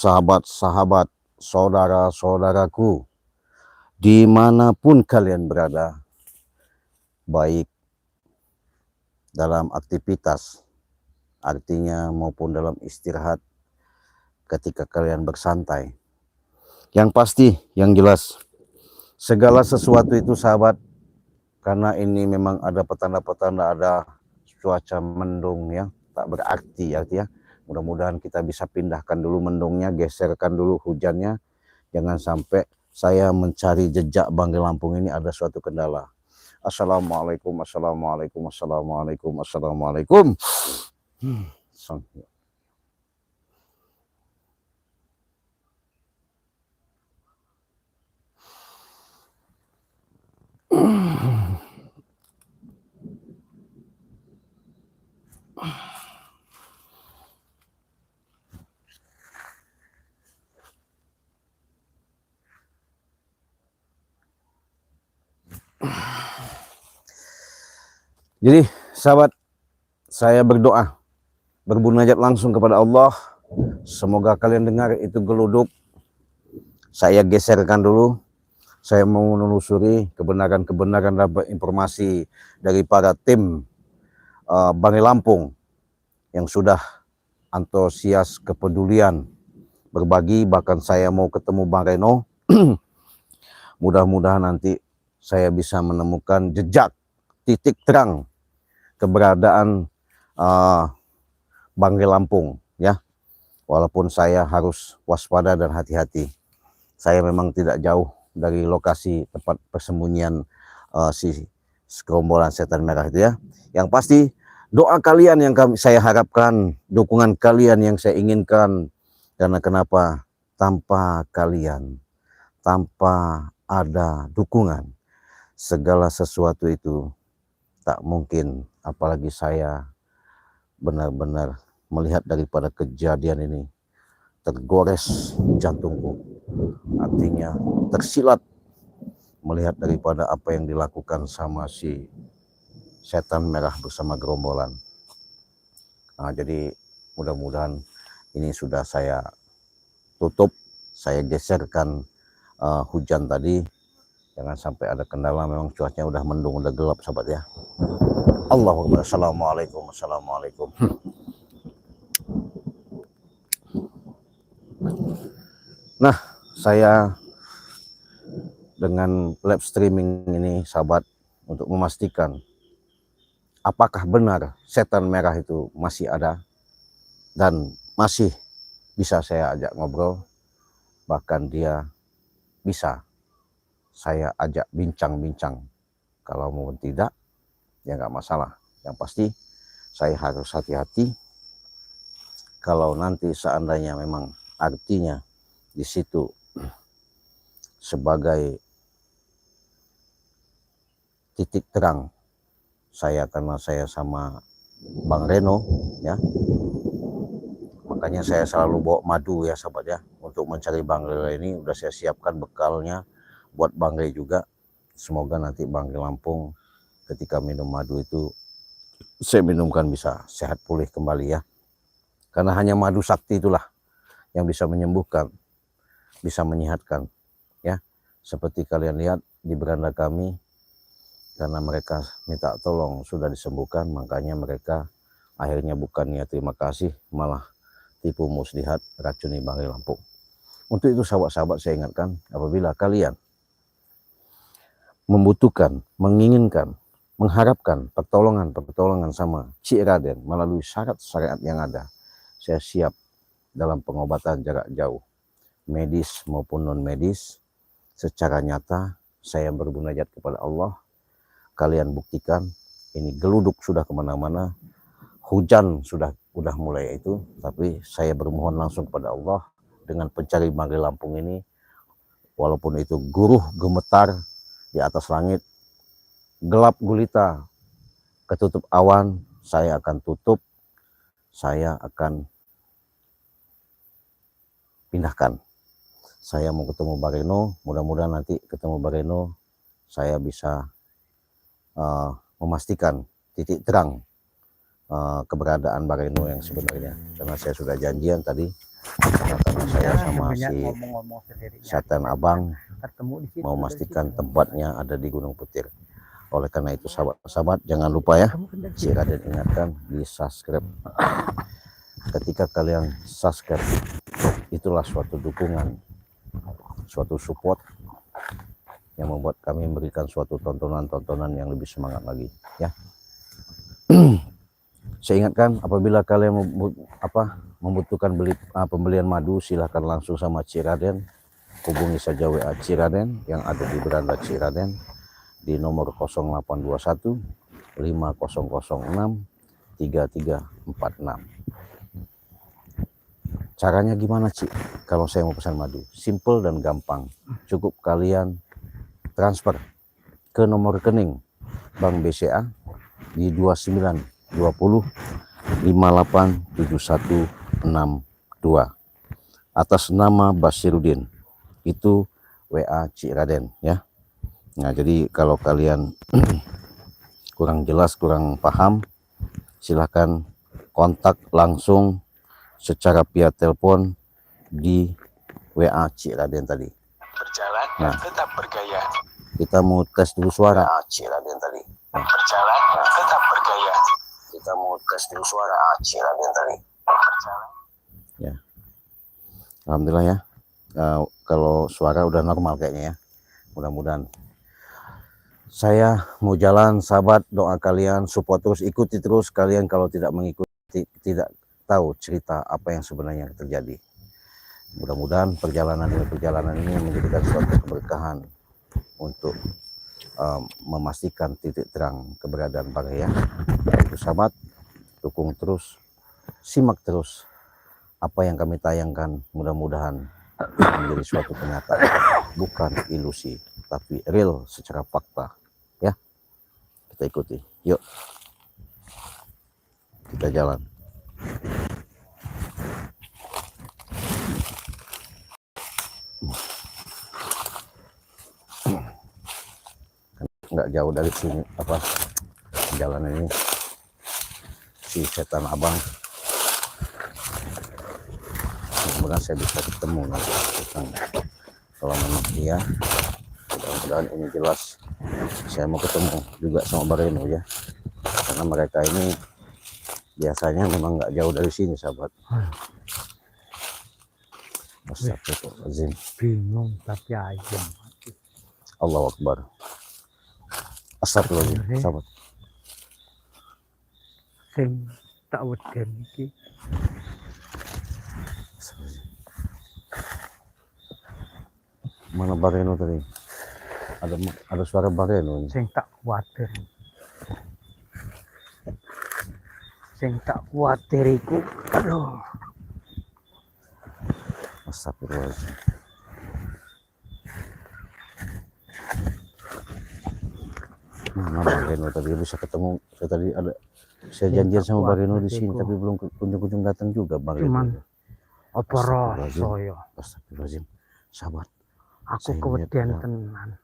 sahabat-sahabat, saudara-saudaraku, dimanapun kalian berada, baik dalam aktivitas, artinya maupun dalam istirahat, ketika kalian bersantai. Yang pasti, yang jelas, segala sesuatu itu sahabat, karena ini memang ada petanda-petanda, ada cuaca mendung ya, tak berarti artinya. Mudah-mudahan kita bisa pindahkan dulu mendungnya, geserkan dulu hujannya. Jangan sampai saya mencari jejak Banggai Lampung ini ada suatu kendala. Assalamualaikum, assalamualaikum, assalamualaikum, assalamualaikum. Jadi sahabat, saya berdoa, berbunajat langsung kepada Allah. Semoga kalian dengar itu geluduk. Saya geserkan dulu. Saya mau menelusuri kebenaran-kebenaran dapat informasi dari para tim Banggai Lampung yang sudah antusias, kepedulian, berbagi. Bahkan saya mau ketemu Bang Reno. Mudah-mudahan nanti saya bisa menemukan jejak, titik terang keberadaan Banggai Lampung ya. Walaupun saya harus waspada dan hati-hati. Saya memang tidak jauh dari lokasi tempat persembunyian si segerombolan setan merah itu ya. Yang pasti doa kalian yang saya harapkan, dukungan kalian yang saya inginkan. Karena kenapa? Tanpa kalian, tanpa ada dukungan, segala sesuatu itu tak mungkin. Apalagi saya benar-benar melihat daripada kejadian ini, tergores jantungku, artinya tersilat melihat daripada apa yang dilakukan sama si setan merah bersama gerombolan. Nah, jadi mudah-mudahan ini sudah saya tutup, saya geserkan hujan tadi. Jangan sampai ada kendala, memang cuacanya udah mendung, udah gelap sahabat ya. Allahumma assalamualaikum, assalamualaikum. Nah, saya dengan live streaming ini sahabat untuk memastikan apakah benar setan merah itu masih ada dan masih bisa saya ajak ngobrol, bahkan dia bisa saya ajak bincang-bincang. Kalau mau tidak ya nggak masalah. Yang pasti saya harus hati-hati. Kalau nanti seandainya memang artinya di situ sebagai titik terang saya, karena saya sama Bang Reno ya, makanya saya selalu bawa madu ya sahabat ya, untuk mencari Banggai ini udah saya siapkan bekalnya buat Banggai juga. Semoga nanti Banggai Lampung ketika minum madu itu saya minumkan bisa sehat pulih kembali ya, karena hanya madu sakti itulah yang bisa menyembuhkan, bisa menyehatkan ya. Seperti kalian lihat di beranda kami, karena mereka minta tolong sudah disembuhkan, makanya mereka akhirnya bukannya terima kasih, malah tipu muslihat racuni Banggai Lampung. Untuk itu sahabat-sahabat saya ingatkan, apabila kalian membutuhkan, menginginkan, mengharapkan pertolongan sama Cik Raden melalui syarat-syariat yang ada, saya siap dalam pengobatan jarak jauh, medis maupun non medis. Secara nyata saya bermunajat kepada Allah. Kalian buktikan, ini geluduk sudah kemana-mana, hujan sudah mulai itu, tapi saya bermohon langsung kepada Allah dengan pencari Banggai Lampung ini, walaupun itu guruh gemetar di atas langit, gelap gulita, ketutup awan, saya akan tutup, saya akan pindahkan. Saya mau ketemu Bang Reno, mudah-mudahan nanti ketemu Bang Reno saya bisa memastikan titik terang keberadaan Bang Reno yang sebenarnya, karena saya sudah janjian tadi, ternyata karena saya sama si setan abang mau memastikan tempatnya ada di Gunung Putir. Oleh karena itu sahabat-sahabat, jangan lupa ya, si Raden ingatkan di subscribe. Ketika kalian subscribe, itulah suatu dukungan, suatu support yang membuat kami memberikan suatu tontonan-tontonan yang lebih semangat lagi ya. Saya ingatkan, apabila kalian membutuhkan pembelian madu, silahkan langsung sama Ciraden, hubungi saja WA Ciraden yang ada di beranda Ciraden di nomor 0821 5006 3346. Caranya gimana, Ci? Kalau saya mau pesan madu, simple dan gampang. Cukup kalian transfer ke nomor rekening Bank BCA di 2920 587162 atas nama Basirudin. Itu WA Ciraden ya. Nah, jadi kalau kalian kurang jelas, kurang paham, silahkan kontak langsung secara via telepon di WA Ciraden tadi. Berjalan Nah, tetap bergaya. Kita mau tes dulu suara. WA Ciraden tadi. Berjalan tetap bergaya. Kita mau tes dulu suara Ciraden tadi. Berjalan. Ya, alhamdulillah ya. Kalau suara udah normal kayaknya ya. Mudah-mudahan. Saya mau jalan, sahabat, doa kalian, support terus, ikuti terus. Kalian kalau tidak mengikuti, tidak tahu cerita apa yang sebenarnya terjadi. Mudah-mudahan perjalanan ini menjadikan suatu keberkahan untuk memastikan titik terang keberadaan Bangaya. Itu sahabat, dukung terus, simak terus apa yang kami tayangkan. Mudah-mudahan menjadi suatu kenyataan, bukan ilusi, tapi real secara fakta. Ya, kita ikuti. Yuk, kita jalan. Nggak jauh dari sini jalan ini si setan abang. Mudah-mudahan saya bisa ketemu nanti. Kalau memang iya, mudah-mudahan ini jelas. Saya mau ketemu juga sama Bareno ya, karena mereka ini biasanya memang nggak jauh dari sini, sahabat. Astagfirullahaladzim. Bingung tapi ayam. Allahu Akbar. Astagfirullahaladzim, sahabat. Sing tak weden iki. Mana Bareno tadi? Ada suara Bareno. Sing tak kuwatir. Sing tak kuwatir iku, aduh. Astagfirullahaladzim. Mana Bareno tadi bisa ketemu? Saya janjian sama Bareno di sini, tapi belum kunjung-kunjung datang juga Bareno. Cuman apa rasa ya? Astagfirullahaladzim, sahabat. Aku kewedian tenan.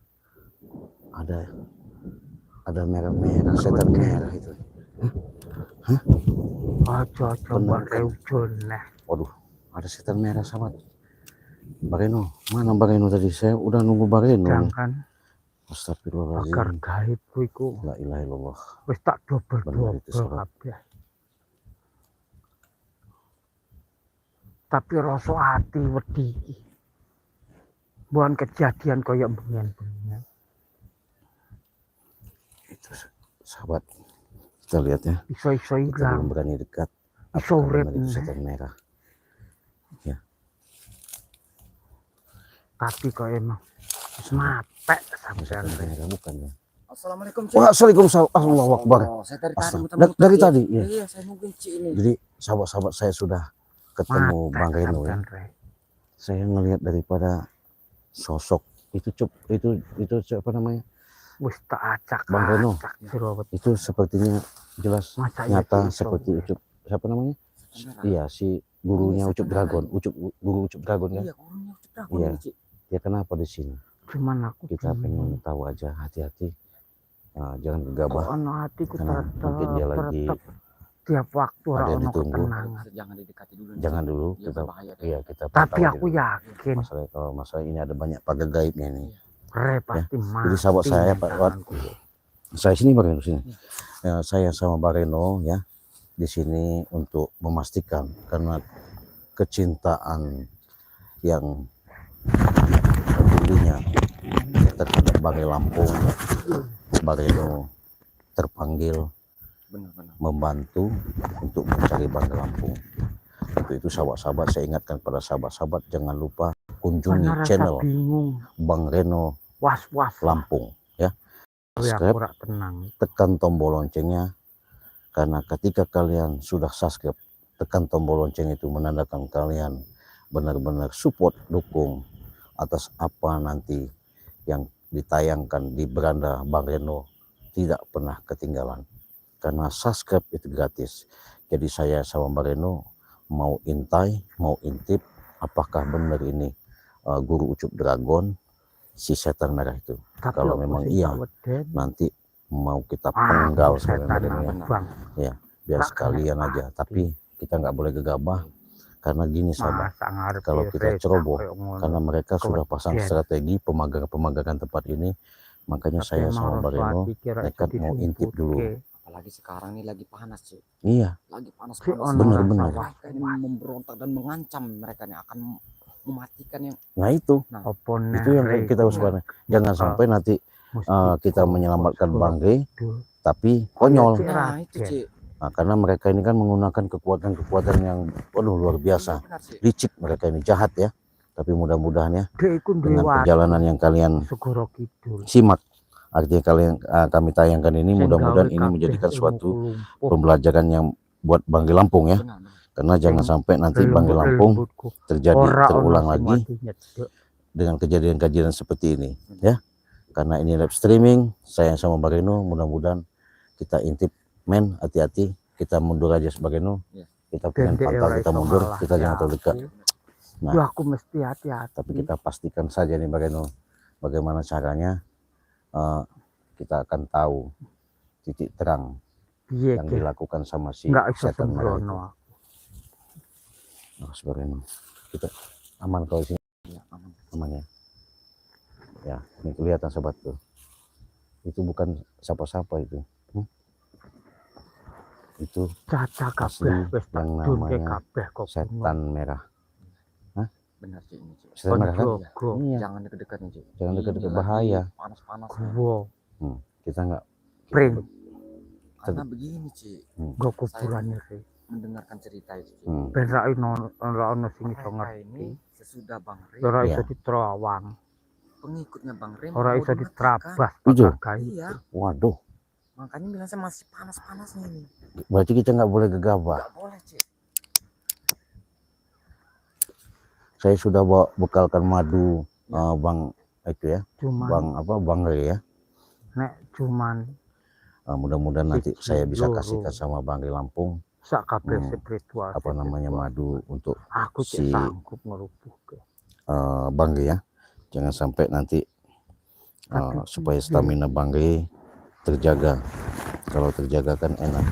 Ada merah-merah, setan merah itu. Hah? Aja coba reujon nah. Waduh, ada setan merah, sahabat. Bareno, mana Bareno tadi? Saya udah nunggu Bareno. Sedangkan Astagfirullahaladzim. agar gaibku iku La ilaha illallah. wis tak double kabeh. Tapi rasa hati wedi iki. Bukan kejadian koyo bengen-bengen. Itu sahabat, kita lihat ya. Iso-iso Kita belum ilang. berani dekat. Iso urip itu setan merah. Ya. Tapi kok emang wis mapek sampean. Merah bukan ya. Assalamualaikum. Waalaikumsalam. Allahu Akbar. Saya tarik Dari tadi ya. Iya, saya mungkin ini. Jadi sahabat-sahabat, saya sudah ketemu Bang Reno ya. Saya ngelihat daripada sosok itu apa namanya? Wis tak acak Bang Reno. Itu sepertinya jelas nyata seperti Ucup, siapa namanya? Iya, si gurunya Ucup Dragon, guru Ucup Dragon kan? Iya, gurunya Ucup Dragon. Iya. Dia kenapa di sini? Cuman aku Kita pengen tahu aja, hati-hati. Nah, jangan gegabah. Ono hatiku Karena mungkin dia lagi Setiap waktu Ada ora yang ono ditunggu. ketenangan. Jangan didekati dulu. Jangan dulu Iya, kita berbahaya deh. iya kita Tapi pantau aku dulu. yakin Kalau masalah ini ada banyak pagar gaibnya nih. Re pasti mati. Jadi sahabat saya nih Pak tanganku. saya sini Bareno sini. Ya, saya sama Bareno ya di sini untuk memastikan karena kecintaan yang tentunya terhadap Banggai Lampung. Bareno terpanggil Benar-benar. membantu untuk mencari Banggai Lampung. Untuk itu sahabat-sahabat saya ingatkan pada sahabat-sahabat jangan lupa kunjungi Karena rasa channel bingung, Bang Reno was-was. Lampung ya. Aku Subscribe, ora tenang. tekan tombol loncengnya karena ketika kalian sudah subscribe, tekan tombol lonceng itu menandakan kalian benar-benar support, dukung atas apa nanti yang ditayangkan di beranda Bang Reno tidak pernah ketinggalan. Karena subscribe itu gratis. Jadi saya sama Bang Reno mau intai, mau intip apakah benar ini guru Ucup Dragon si setan merah itu. Tapi Kalau aku memang sih iya, tak weden. nanti mau kita penggal setan sebenarnya abang. ya biar Tak sekalian kena aja. Tapi kita nggak boleh gegabah karena gini sahabat, Masa ngarep kalau ya, kita Re, ceroboh kayak ngono. karena mereka sudah pasang Keweden. strategi pemagar-pemagaran tempat ini, makanya Tapi saya emang sama orang Bareno Swati kira nekat itu mau intip dulu. dijemput ke. Apalagi sekarang ini lagi panas sih. Iya, Lagi panas. Si ono Benar-benar. rasa Mereka ini memberontak dan mengancam, mereka ini akan mematikan yang nah itu opone itu yang Re kita itu waspada. Jangan sampai nanti mesti kita kok menyelamatkan kok Banggai kidul. tapi Cik, konyol. nah itu Raden. sih. Nah, karena mereka ini kan menggunakan kekuatan-kekuatan yang waduh luar biasa. Benar sih. Licik mereka ini, jahat ya. Tapi mudah-mudahan ya Dia iku dengan duwe perjalanan yang kalian Segoro Kidul. simak, artinya kalian kami tayangkan ini, Sing mudah-mudahan gawe ini kabeh menjadikan ilmu suatu kelumpuh. pembelajaran yang buat Banggai Lampung ya. Benar, benar. Karena jangan Sing sampai nanti Banggai Lampung lembut-lembutku. terjadi Ora terulang ono sing lagi wati nyedek. dengan kejadian-kejadian seperti ini ya. Karena ini live streaming, saya sama Bareno mudah-mudahan kita intip men, hati-hati, kita mundur aja sebagai Ya. kita pengen Dendek pantau, ora kita iso mundur, ngalah kita jangan ya terlalu dekat. aku. Nah. Duh, aku mesti hati-hati. Tapi kita pastikan saja nih Bareno bagaimana caranya kita akan tahu titik terang Piye yang ke? dilakukan sama si Enggak iso setan merah itu. sembrono. Nah, Bareno, kita aman kalau di sini, Iya, aman. aman ya. Ya, ini kelihatan sobat tuh. Itu bukan siapa-siapa itu. Itu Caca asli kabeh wis tak yang dunke namanya kabeh kok. setan merah. Benar sih ini sih. Setan merah kan? Konjogo. Iya. Jangan deket-dekat nih, Cik. Jangan Ini deket-deket, lagi bahaya. Panas-panas. Gua Kita nggak. pring Karena begini, Cik. go kuburan iki. Mendengarkan cerita itu, Cik. Ben ra ono sing iso Mereka ngerti. ini sesudah Bang Rem, Ora Iya. iso diterawang. pengikutnya Bang Rem Ora mau iso dimatikan. diterabas Jujur. pakai. Iya, Waduh, makanya bilang saya masih panas-panasnya ini. berarti kita nggak boleh gegabah. Nggak boleh, Cik. Saya sudah bawa bekalkan madu Bang itu ya, Cuman Bang Rey ya. nek cuman Mudah-mudahan nanti Siji, saya bisa loro. kasihkan sama Bang Rey Lampung sak kabeh Hmm, spiritual. apa namanya madu untuk Aku si- cek sanggup ngerubuhke. Bang Rey ya. Jangan sampai nanti Tapi supaya iya. stamina Bang Rey terjaga. Kalau terjaga kan enak.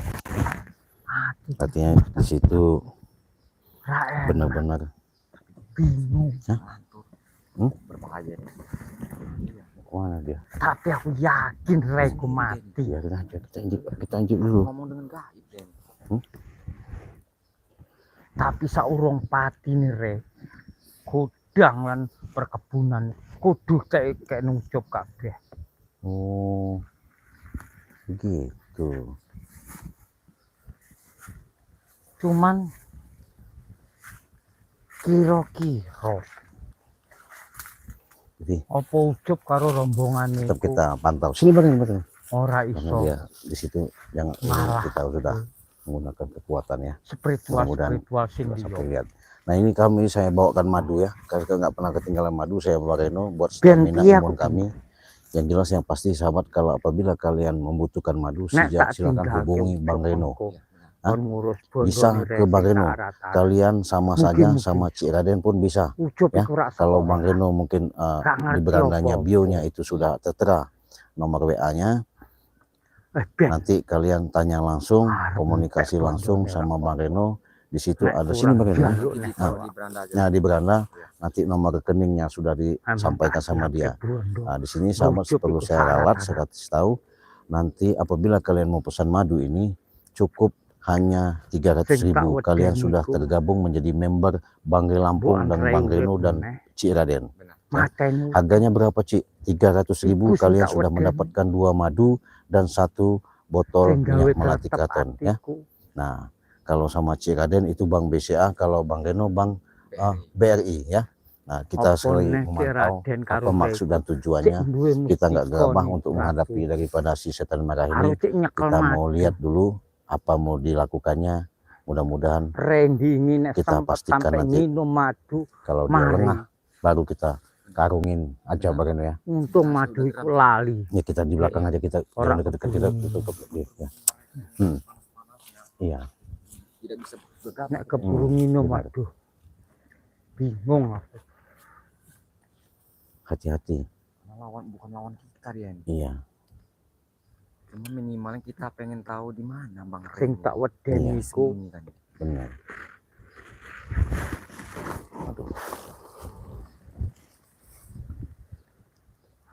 Hati Artinya di situ ra enak, benar-benar bingung. Ngantuk. Hmm? Berbahaya nih. Iya. mana dia? Tapi aku yakin Reku mati. Ya kita injek dulu. Ngomong dengan gaib, Den. Tapi saurung pati nih Re. Gudang lan perkebunan kudu kayak nungcup kabeh. Oh, begitu. Cuman kira-kira Jadi apa ucup karo rombongan tetap iku kita pantau. Sini Bang, ora karena iso dia di situ yang Malah. kita sudah menggunakan kekuatan ya. spiritual Mudah-mudahan sing Nggak sampai liya. lihat. Nah ini saya bawakan madu ya. Karena nggak pernah ketinggalan madu, saya bawa Reno buat Ben stamina piye imun aku kami. Yang jelas yang pasti sahabat, kalau apabila kalian membutuhkan madu, Nek tak silakan tinggal hubungi Bang Reno. Iya, kon ngurus bondo Bisa nih, ke Re, Bang Reno. rata-rata. Kalian sama saja Mungkin. sama Cik Raden pun bisa. Ucup Ya, iku rak Kalau sekolah. Bang Reno mungkin Nggak di ngerti berandanya apa-apa. bionya itu sudah tertera nomor WA-nya. Ben Nanti kalian tanya langsung, Arep komunikasi ngepek langsung kondone sama Bang Reno. Di situ nek ada kurang sini Bang Reno. jaluk nek Ditaruh di beranda aja. Nah di beranda nanti nomor rekeningnya sudah Emang disampaikan sama hati-hati dia. bondo. Nah di sini sama Ucup perlu itu saya ralat, syarat-syarat. saya kasih tahu. Nanti apabila kalian mau pesan madu ini cukup hanya 300.000. Sing tak Kalian wedeni sudah iku, tergabung menjadi member Bangre Lampung dan Andre Bang urip Reno dan meneh, Cik Raden. Benar. mateni Harganya berapa Cik? 300.000. Iku sing Kalian tak sudah wedeni. mendapatkan 2 madu dan 1 botol sing gawe minyak melati tetep kraton ya. atiku. Nah kalau sama Cik Raden itu Bang BCA, kalau Bang Reno Bang BRI ya. Nah kita Apa sekali neh Cik memantau Raden apa karo maksud dan Cik tujuannya. duwe Kita nggak mustika gegabah nih, untuk Ratu. menghadapi daripada si setan merah Karo ini. Cik nyekel Kita mau madu. lihat dulu apa mau dilakukannya. Mudah-mudahan Randy ini nek kita sempat pastikan sampai nanti minum madu, kalau dia mari. lengah baru kita karungin aja Bang Reno ya. Untung madu iku lali. Ya kita di belakang aja, kita Orang jangan dekat-dekat, kita tutup ya. Iya. Tidak bisa bergerak. Nek keburu minum, benar. aduh. Bingung aku. Hati-hati. Bukan lawan kita dia ini. Iya. Cuma minimalnya kita pengen tahu di mana Bang Sing Reno. tak wedeni Iya. iku Sembunyi kan. Benar. Aduh.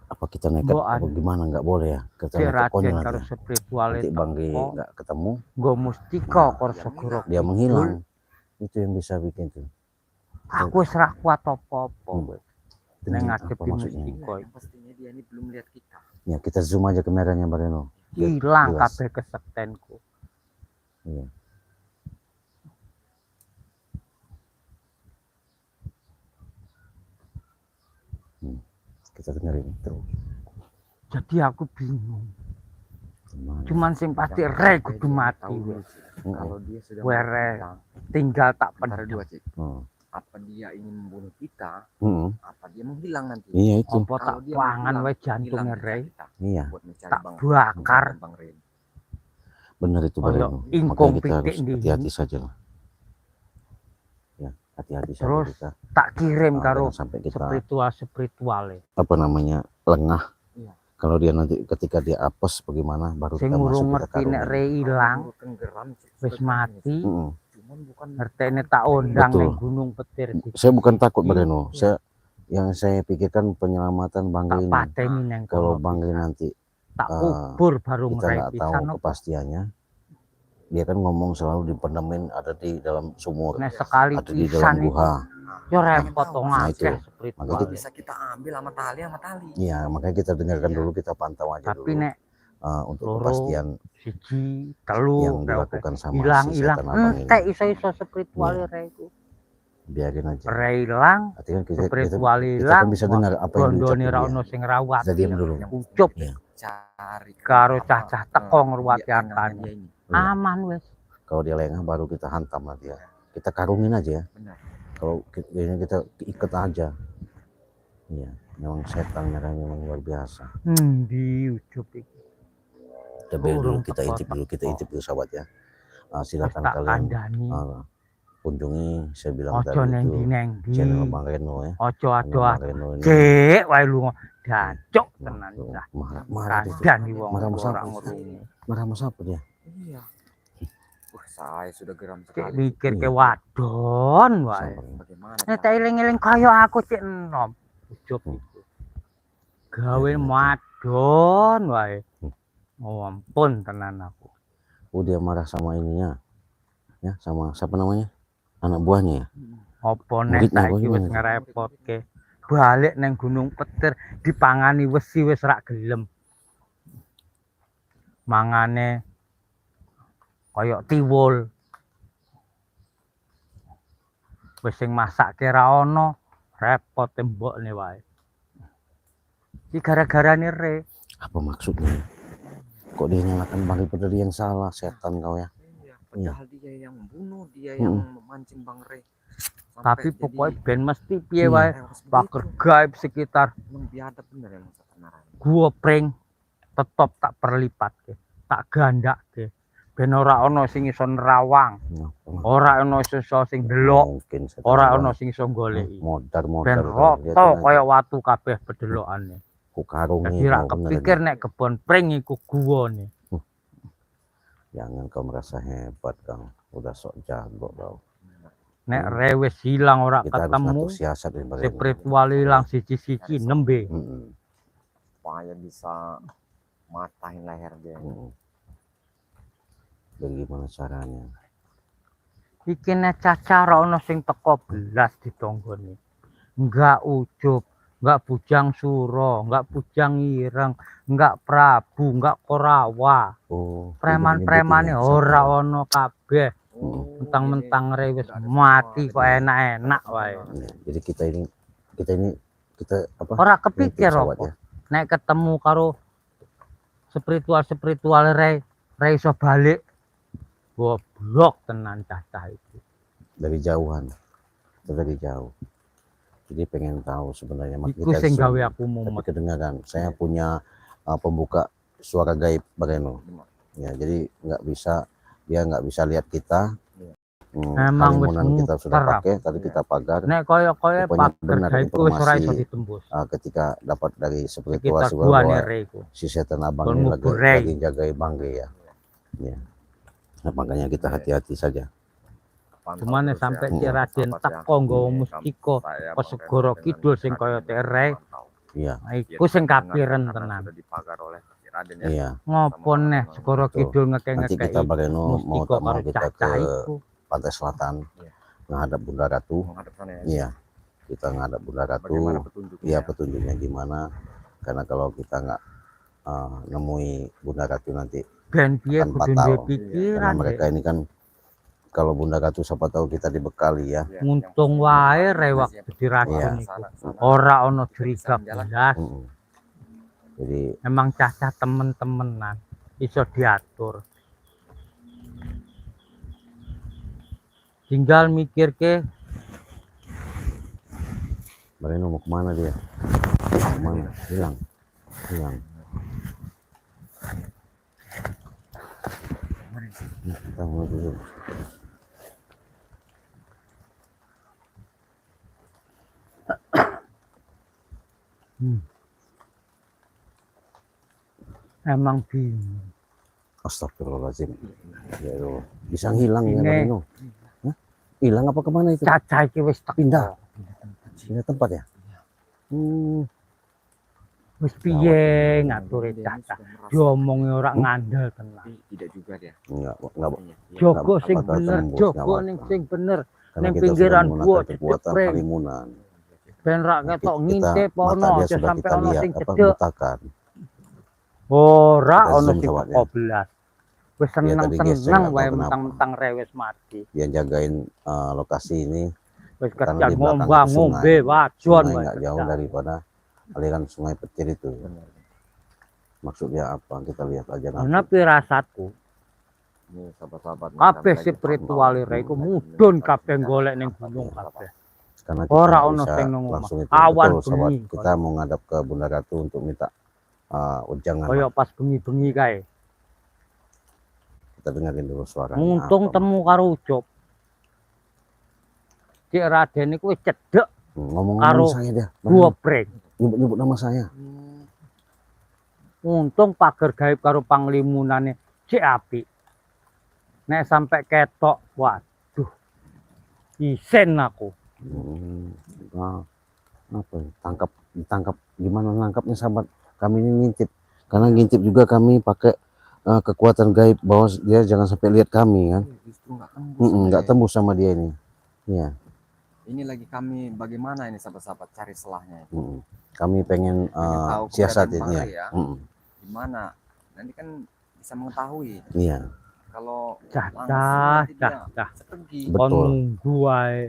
Apa kita nekat Mbok apa gimana, nggak boleh ya kita Cik nekat konyol Raden karo nanti. spirituale Nanti Bang G teko, nggak ketemu, nggo mustika Nah, karo segoro. dia menghilang. Itu yang bisa bikin tuh. Aku wis ra kuat apa-apa. Hmm. Nek Dengan ngadepi apa maksudnya? mustika. Yang pastinya dia ini belum lihat kita. Ya kita zoom aja kameranya Bang Reno. Biar Hilang jelas. kabeh kesektenku. Iya. Kita dengerin terus. Jadi aku bingung. Gimana? Cuman sing pasti Yang Re pasti kudu dia mati. tahu dulu, weh. Cik. Mm-mm. Kalau dia sudah Were. kita, Tinggal tak antara pedang. dua Cik. Hmm. Apa dia ingin membunuh kita? Mm-mm. Apa dia menghilang nanti? Iya itu. Apa tak Kalau dia pangan menghilang, wae hilang jantungnya jejak Re. kita Iya. buat mencari Tak Bang bakar. Bang Ren. Benar itu Bang Koyo Reno. ingkung Makanya kita harus pitik ndi. hati-hati saja lah. Ya, hati-hati saja Terus kita. Tak kirim Nah, karo jangan sampai kita spirituale. apa namanya lengah. Iya. Kalau dia nanti ketika dia apes bagaimana baru Sing kita masuk urung kita ngerti nek karungin. Re ilang, Kalau tenggelam, Cik, wis sudah mati. Mm-mm. Cuman bukan Ngertene tak undang Betul. ning Gunung Petir. Saya bukan takut Bang Iya. Reno. Yang saya pikirkan penyelamatan Bang Tak Reno. pateni neng Kalau kono Bang Reno pisan. nanti Tak kubur baru kita ngerai nggak tahu pisan. apa. kepastiannya. Dia kan ngomong selalu dipendemin ada di dalam sumur, Nek sekali ada di dalam pisan itu guha. yo repot to Nah, itu. ngakeh Makanya spiritual. bisa kita ambil sama tali. Iya, makanya kita dengarkan dulu, kita pantau aja Tapi dulu nek untuk loro, kepastian siji, telu, yang dilakukan sama hilang si hilang setan abang ini. entek iso-iso spiritual Iya. Re iku. Biarin aja. Re ilang, Artinya kan kita spiritual kan ilang. bisa dengar apa yang Bondone diucapin ra dia. ono sing rawat. Kita diam dulu. Ucup Iya. Cari karo apa, cacah teko ngruwati dia hartane. dia ini. Iya. Aman wis. Kalau dia lengah baru kita hantam nanti ya. Kita karungin aja ya. Benar. Kalau kita ikat aja. Iya, memang setan merahnya memang luar biasa. Di ucup iki. Kita biar dulu, Urung kita teko, intip dulu, kita teko. intip dulu sahabat ya. Silakan Tak kalian kandhani. kunjungi, saya bilang Ojo tadi neng itu di neng di. channel Bang Reno ya. Ojo Channel ado Bang Reno ini. cek wae lunga. Dancuk tenan Tuh, cah. marah dia tuh. Kandhani wong Marah sama ora siapa? ngrungu. Marah sama siapa dia? Iya. Saya sudah geram Cek sekali. mikir ke Iya. wadon wae. Sama. Bagaimana? Nek tak eling-eling kaya aku cek enom. Ucup iku. Gawe Iya, wadon wae. Oh ampun tenan aku. Dia marah sama ininya. Ya, sama siapa namanya? Anak buahnya ya. Apa nek Muridnya saiki wis bagaimana? ngerepotke. Balik neng Gunung Petir dipangani wesi wis rak gelem. Mangane koyok tiwul. Wis sing masakke ra ono, repot tembokne wae. Iki gara-garane Re. Apa maksudnya? Kok dia nyalakan Bang Reno yang salah, setan kau ya. Iya, padahal dia yang membunuh, dia yang memancing Bang Re. Sampai Tapi jadi pokoknya ben mesti piye Iya. wae tewas begitu. bakar gaib sekitar Emang biadab bener emang setan marah. gua pring tetep tak perlipatke, tak gandake. Ben ora ana sing iso nerawang, ora ana sing iso sing delok, Mungkin setan ora Bang. ana sing iso goleki. Modar Ben rata kaya watu kabeh bedelokane. ku karungi. Dadi ra kepikir nek kebon pring iku guwane. Jangan kau merasa hebat kau, udah sok jago kau. Nek rewes hilang ora Kita harus ketemu, ngatur siasat ini bagaimana. spiritual hilang siji-siji nembe. supaya bisa matahin leher dia. Bagaimana caranya? Iki nek cacar ono sing teko belas di tonggone. Enggak ujub, enggak bujang suro, enggak bujang ireng, enggak prabu, enggak korawa. Oh, Preman-premane ora ono kabeh. Mentang-mentang rewes mati kok enak-enak wae. Jadi kita apa? Ora kepikir pesawat apa. ya. Nek ketemu karo spiritual re iso balik. Goblok tenan cacah itu. Dari jauhan. Dari jauh. Jadi pengen tahu sebenarnya Iku sing gawe aku tapi mumet. kedengaran. Saya punya pembuka suara gaib Bageno. Ya, jadi dia nggak bisa lihat kita. Emang wis Halimunan kita sudah muter pakai, tadi kita pagar. Nek koyo Pokoknya pagar benar gaibku wis ora iso informasi, ditembus. ketika dapat dari spiritual Sekitar bahwa buane iku. si setan abang Kon ini mubur lagi jagai Bangge ya. Ya. Nah, makanya kita hati-hati saja. Gimana sampai si Raden teko nggawa mustiko ke segoro kidul sing kaya tere. Iya. Iku sing kapiren tenan. Dipagar oleh Raden ya. Iya. Ngopo neh segoro kidul Nanti ngeke-ngeke kita Bageno mau mustiko karo kita ke cacah iku. pantai selatan menghadap Bunda Ratu. Menghadap sana ya. Iya. Kita menghadap Bunda Ratu. Bagaimana petunjuknya? Iya, petunjuknya gimana? Karena kalau kita nggak nemui Bunda Ratu nanti Ben piye akan kudu fatal. duwe Karena pikiran mereka ini kan kalau Bunda Ratu siapa tahu kita dibekali ya. untung wae rewak di racun iku. Ora ono curiga belas. Jadi Emang cacah temen-temenan iso diatur. Tinggal mikir ke Bageno mau kemana dia? Kemana? Hilang. Kita mau dulu. emang bingung. Astagfirullahaladzim. Ya Allah. Bisa hilang ya Ini. Bageno. Hah? Hilang apa kemana itu? Cacah iki wis teko. Pindah tempat ya? Wis piye ngature cacah. Diomongi ora ngandel tenan. Tidak juga dia. Enggak. Jogo sing apa-apa, bener, tembus, jogo nggak ning apa-apa. sing bener. Karena Ning kita sudah pinggiran menggunakan gua kekuatan cepreng. halimunan. Ben ra ketok ngintip mata ono dia aja sudah sampai kita ono lihat sing apa cedek. butakan. Ora Kita ono zoom sing sobat, teko belas. Wis tadi gesek, seneng-seneng nggak wae tahu mentang-mentang rewes mati. Dia jagain lokasi ini. Wis Karena kerja di belakang ngombang itu ngombe sungai. wadon Sungai wae. nggak jauh kerja. daripada aliran Sungai Petir itu. Maksudnya apa? Kita lihat aja nanti. Ana pirasatku, Ini sahabat-sahabat. kabeh spiritual iku mudhun kabeh golek ning gunung kabeh. Karena kita Ora nggak ono bisa sing nang omah. langsung itu. Awan Betul, sobat. bengi. Kita mau ngadap ke Bunda Ratu untuk minta ujangan. Kaya pas bengi-bengi kae. Kita dengerin dulu suara. Untung temu karo Ucup. Cik Raden iku wis cedhek Ngomong karo saya dia. gobreng. Nyebut nama saya. Untung pager gaib karo panglimunane cek apik. Nek sampai ketok, waduh. Isen aku. Apa ya? Ditangkap gimana nangkapnya sahabat? Kami ini ngintip. Karena ngintip juga kami pakai kekuatan gaib bahwa dia jangan sampai lihat kami kan. Justru nggak tembus. Nggak tembus sama dia ini. Iya. Ini lagi kami bagaimana ini sahabat-sahabat cari selahnya. Kami pengen tahu siasat keberadaan ini ya. Bangre ya. Gimana? Nanti kan bisa mengetahui Iya. kalau Cacah, langsung nanti dia cacah. pergi. Kon Betul. nunggu wae.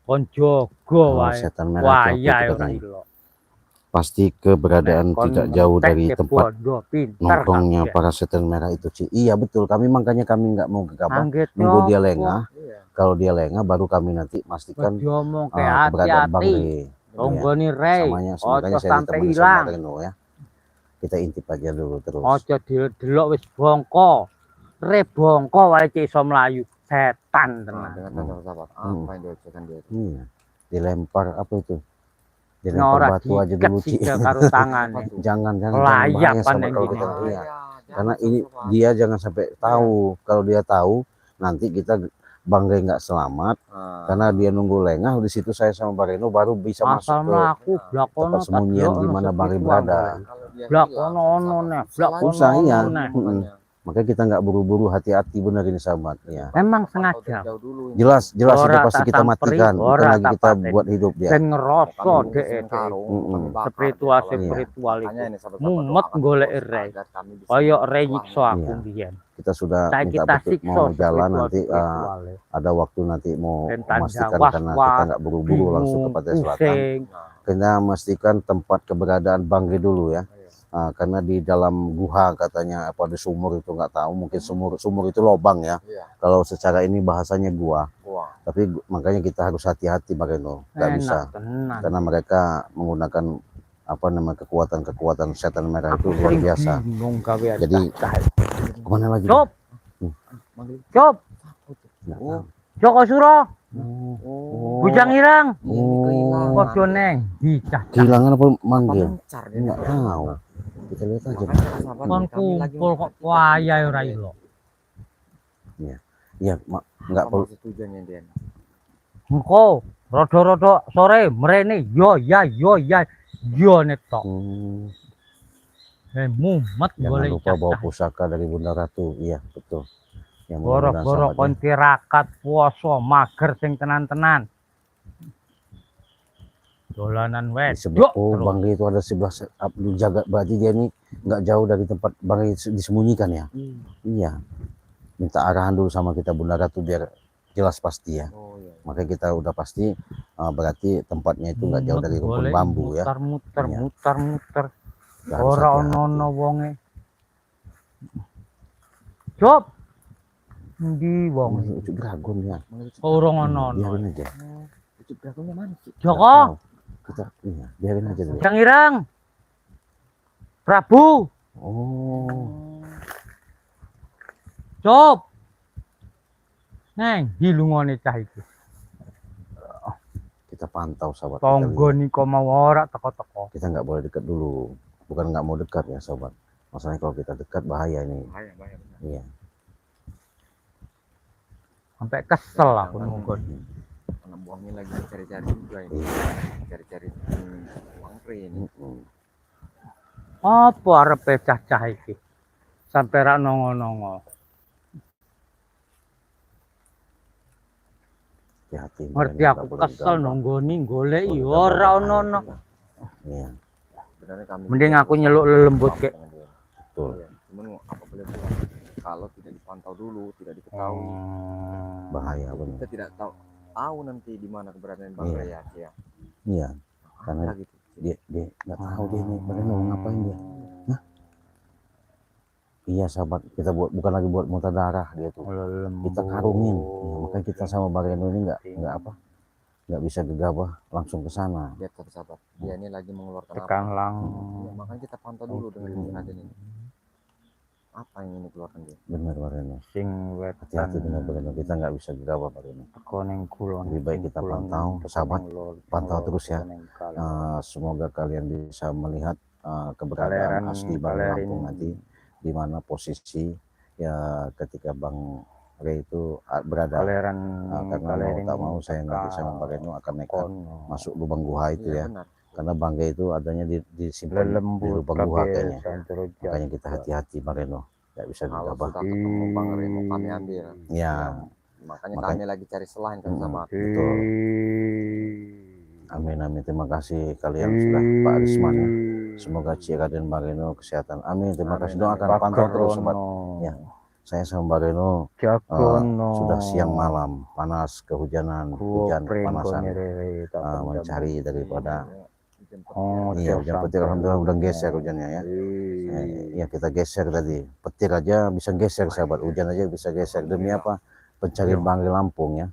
Kon jogo wae. Setan merah itu Waya kita ora nih. ilok. Pasti keberadaan Nek kon tidak jauh mentek dari ke tempat bondo, pinter nongkrongnya kabeh. para setan merah itu sih. Iya betul. Makanya kami nggak mau gegabah. Angget Nunggu dia nyoko. lengah. Iya. Kalau dia lengah baru kami nanti pastikan Diomong ke keberadaan Bang hati-hati. Re. Tonggoni rei. Makanya Ojo saya sampai ditemani hilang. sama Reno ya. Kita intip aja dulu terus. Ojo delok wis bongko. Re bongko wae cek iso mlayu. Setan Nah, tenan. dengan sahabat apa yang diucapkan dia? Iya. Dilempar apa itu? Dilempar Nora batu aja diiket dulu Ci. sida karo tangane. Jangan Layak bahaya panen sama kalau gini. kita iya. karena ini dia jangan sampai tahu. Kalau dia tahu nanti kita Bang Rey nggak selamat karena dia nunggu lengah. Di situ saya sama Bang Reno baru bisa masuk ke aku blakono tempat sembunyian di mana Bang Rey berada. Blakono ono nih, blakono Susah, iya. ono nih. Makanya kita nggak buru-buru, hati-hati benar ini sahabat ya. Emang sengaja. Jelas itu Ora pasti tak kita samperi, matikan, bukan ora lagi tak kita paten. buat hidup dia. Ben ngerasa dek spiritual Iya. itu. Mumet golek rey. Koyok rey nyiksa aku Iya. biyen. Kita sudah Saya minta kita betul siksa mau jalan spiritual nanti spiritualnya. ada waktu nanti mau Dan tanda memastikan was-was, karena kita nggak buru-buru langsung ke Pantai Selatan. pusing. Kita memastikan tempat keberadaan Bang Rey dulu ya. Karena di dalam guha katanya apa di sumur itu nggak tahu, mungkin sumur itu lobang ya. Kalau secara ini bahasanya gua. Tapi makanya kita harus hati-hati Bang Reno, nggak bisa Tenan. karena mereka menggunakan apa namanya kekuatan setan merah itu luar biasa. Bingung gawe Jadi kemana lagi? Cop. Cop. Nggak tahu. Joko Suro. Bujang irang. Oh, Podo neng dicah. kehilangan apa manggil? Mencar Nggak tahu. Kita lihat aja. Kon kumpul kok wayah ora ilo. Iya, nggak perlu. tujuannya dia. Engko rada-rada sore mrene yo netok. Mumet Jangan golek lupa bawa pusaka dari Bunda Ratu. Iya, betul. Yang mudah-mudahan Goro-goro sahabat kon tirakat puasa mager sing tenan-tenan. Dolanan di wes. sebelah, Yuk, terus. Bang Rey itu ada sebelah Abdul Jaga, berarti dia ini nggak jauh dari tempat Bang Rey disembunyikan ya. Iya, minta arahan dulu sama kita Bunda Ratu biar jelas pasti ya. Makanya kita udah pasti berarti tempatnya itu nggak jauh dari rumpun Golek bambu ya. Muter-muter, Iya. muter-muter. Udah harus Ora hati-hati. ono wonge. Cop. Ndi wong? Ucuk dragon ya. Ora ono. Biarin aja. Ucuk dragonnya mana sih? Joko, Kita iya, biarin aja dulu. Jang Irang. Prabu, Oh, Cop. Neng, dilungone cah iki. kita pantau sahabat. Tonggo niko mau ora teko-teko. Kita nggak boleh dekat dulu. Bukan nggak mau dekat ya sobat. Masalahnya kalau kita dekat bahaya ini. Bahaya. Iya. Sampai kesel aku nunggu. Anak buahnya lagi cari-cari juga ini. Cari-cari Bang Rey ini. Apa arepe cah-cah iki? Sampai ra nongo-nongo. Hati-hati. Ngerti Nggak aku boleh kesel gegabah. nonggoni golek Boleh yo gegabah, ora bahaya ono. juga. Iya, Sebenarnya kami Mending aku nyeluk lelembut kek. betul. Cuman apa boleh buat kalau tidak dipantau dulu, tidak diketahui. Bahaya benar. Kita tidak tahu nanti di mana keberadaan Bang Iya. Rey ya. Iya, karena Apa gitu. dia nggak tahu dia nih, padahal mau ngapain dia. Hah? Iya sahabat, kita bukan lagi buat muntah darah dia tuh. Kita karungin. Ya, makanya kita sama Bang Reno ini nggak bisa gegabah langsung ke sana. Lihat sahabat, dia ini lagi mengeluarkan Tekan apa? lang. Ya, makanya kita pantau dulu dengan keberadaan ini. Apa yang ini keluarkan dia? Benar Bang Reno. Sing Hati-hati wetan benar Bang Reno. Kita nggak bisa gegabah Bang Reno. teko ning kulon. Lebih baik kita pantau, sahabat. Pantau terus ya. Semoga kalian bisa melihat keberadaan asli Bang Lampung nanti, di mana posisi ya ketika Bang Rey itu berada. Kaleran Karena mau tak mau saya nanti sama Bang Reno akan nekat masuk lubang guha itu ya. Benar. Karena Bang Rey itu adanya disimpan di lembut lubang guha kayaknya. kayaknya. Makanya kita hati-hati Bang Reno, nggak bisa Kalau gegabah. sudah ketemu Bang Rey mau kami ambil. Ya, Makanya Makanya- kami lagi cari selain kan sama. betul. Amin amin. Terima kasih kalian sudah Pak Arisman ya. Semoga Cik Raden Bang Reno kesehatan. Amin. Terima kasih, doakan pantau terus sobat. Ya. Saya sama Bang Reno sudah siang malam panas kehujanan hujan kepanasan mencari daripada iya hujan petir. Alhamdulillah udah geser hujannya ya. Ya kita geser tadi, petir aja bisa geser sahabat, hujan aja bisa geser. Demi apa? Pencarian Bang Rey Lampung ya.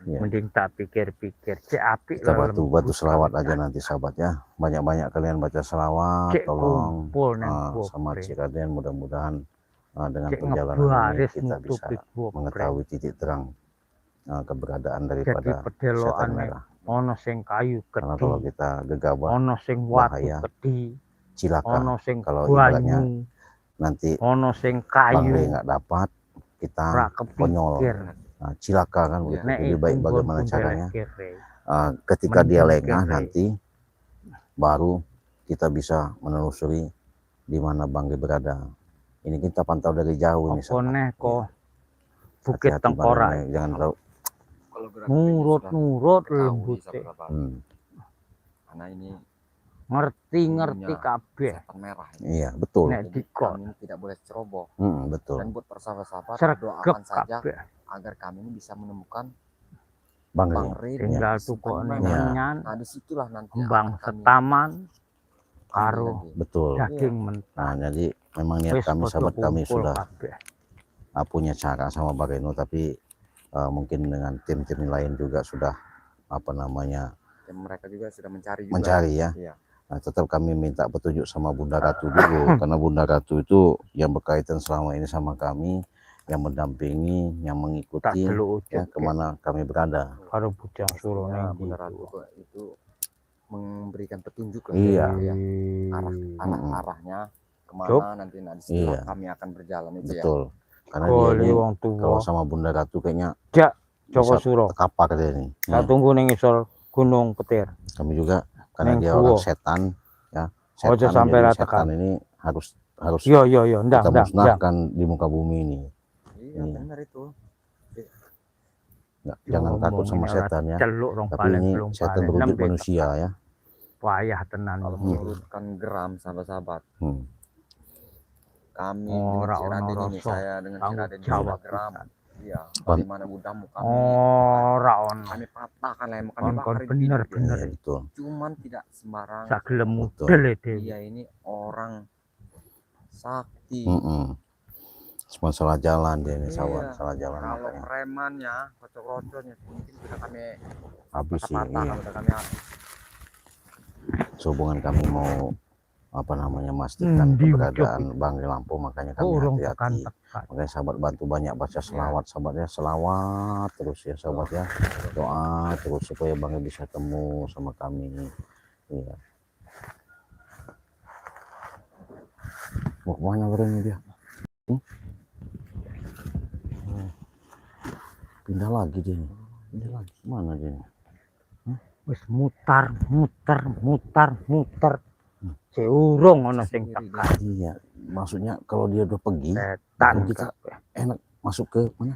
Ya. Mending tak pikir-pikir cek apik Kita batu selawat aja nanti sahabat ya. Banyak-banyak kalian baca selawat, Cek tolong kumpul nang sama Cik Raden, mudah-mudahan dengan Cek perjalanan ini ngebaris kita bisa nutupi gua, mengetahui titik terang keberadaan jadi daripada setan pedelokan merah. ono sing kayu Karena kalau gede, kita gegabah ono sing watu bahaya, gede, cilaka. ono sing Kalau ibaratnya banyu nanti ono sing Bang kayu Rey nggak dapat, kita ora konyol, kepikir. cilaka kan Iya. begitu. Nek Lebih baik iku bagaimana nggon caranya kere. ketika dia Mending lengah kere. nanti baru kita bisa menelusuri di mana Bang Rey berada. Ini kita pantau dari jauh ini, Apa sahabat. neh Iya. kok Bukit Hati-hati Bang Tengkorak. Rey, jangan terlalu Kalau gerakan ini sudah Nurut diketahui, lembut. sahabat-sahabat. Karena ini Ngerti Punya kabeh. setan merah ini. Iya, betul. Nek Jadi dikon kami ini tidak boleh ceroboh. Betul. Dan buat persahabat-sahabat, sregep doakan saja kabeh. agar kami ini bisa menemukan Bang Bang Rey. Rey Tinggal disimpan tukok di ning mana. Iya. menyan, Nah disitulah nanti kembang akan kami setaman ambil karo lagi. Betul. daging mentah. Nah, jadi memang niat Wis kami, padha sahabat kami kumpul sudah kabeh. punya cara sama Bang Reno, tapi mungkin dengan tim-tim lain juga sudah apa namanya Dan mereka juga sudah mencari juga. mencari ya. Iya. Nah, tetap kami minta petunjuk sama Bunda Ratu dulu, karena Bunda Ratu itu yang berkaitan selama ini sama kami, yang mendampingi, yang Tak mengikuti delok ya ujug kemana kami berada. karo bujang suruh Pastinya ning Bunda ndi. Ratu itu memberikan petunjuk lah. Iya. Ya. Arahnya kemana Cuk. nanti. Nah disitulah Iya. kami akan berjalan itu ya. Betul. Karena dia Goli ini wong kalau tuwa. sama Bunda Ratu kayaknya Jak Joko bisa Suro. terkapar dia nih. Tak tunggu ning isor Gunung Petir. Kami juga karena Neng dia gua. orang setan ya. Ojo Setan, sampai jadi ratakan. setan ini harus Yo ndang kita ndang. musnahkan di muka bumi ini. Iya Iya. benar itu. Jangan takut sama setan ya. Celuk rong Tapi palen ini belum setan palen. berwujud Nembe manusia ya. payah tenan. Kalau iki. menurutkan gram sahabat-sahabat, kami Ora dengan ono si Raden ini, rasa saya dengan si tanggung Raden ini jawab gram. pisan. Iya, bagaimana budamu kami Ora ono. kami patahkan lem, kami Kon bakarin bener-bener. Iya, betul. Cuman tidak sembarang. Sak gelem Betul. mudel dhewe. Dia ini orang sakti. Semua salah jalan dia ini, Iya. sawan salah jalan Kalau makanya. premannya, kocok-kocoknya mungkin sudah kami Habis sih. patah-patahkan, Iya. sudah kami Sehubungan kami mau apa namanya memastikan Di keberadaan Bang Rey Lampung, makanya kami Urung tekan hati-hati. tekan. Makanya sahabat bantu banyak baca selawat, sahabat ya, selawat terus ya sahabat ya, doa terus supaya Bang Rey bisa temu sama kami. Iya. Mau kemana orangnya dia? Pindah lagi dia. Pindah lagi kemana dia? Wis mutar. Seurung ono sing tekan. Iya, maksudnya kalau dia udah pergi, Setan kita kabeh. enak masuk ke mana?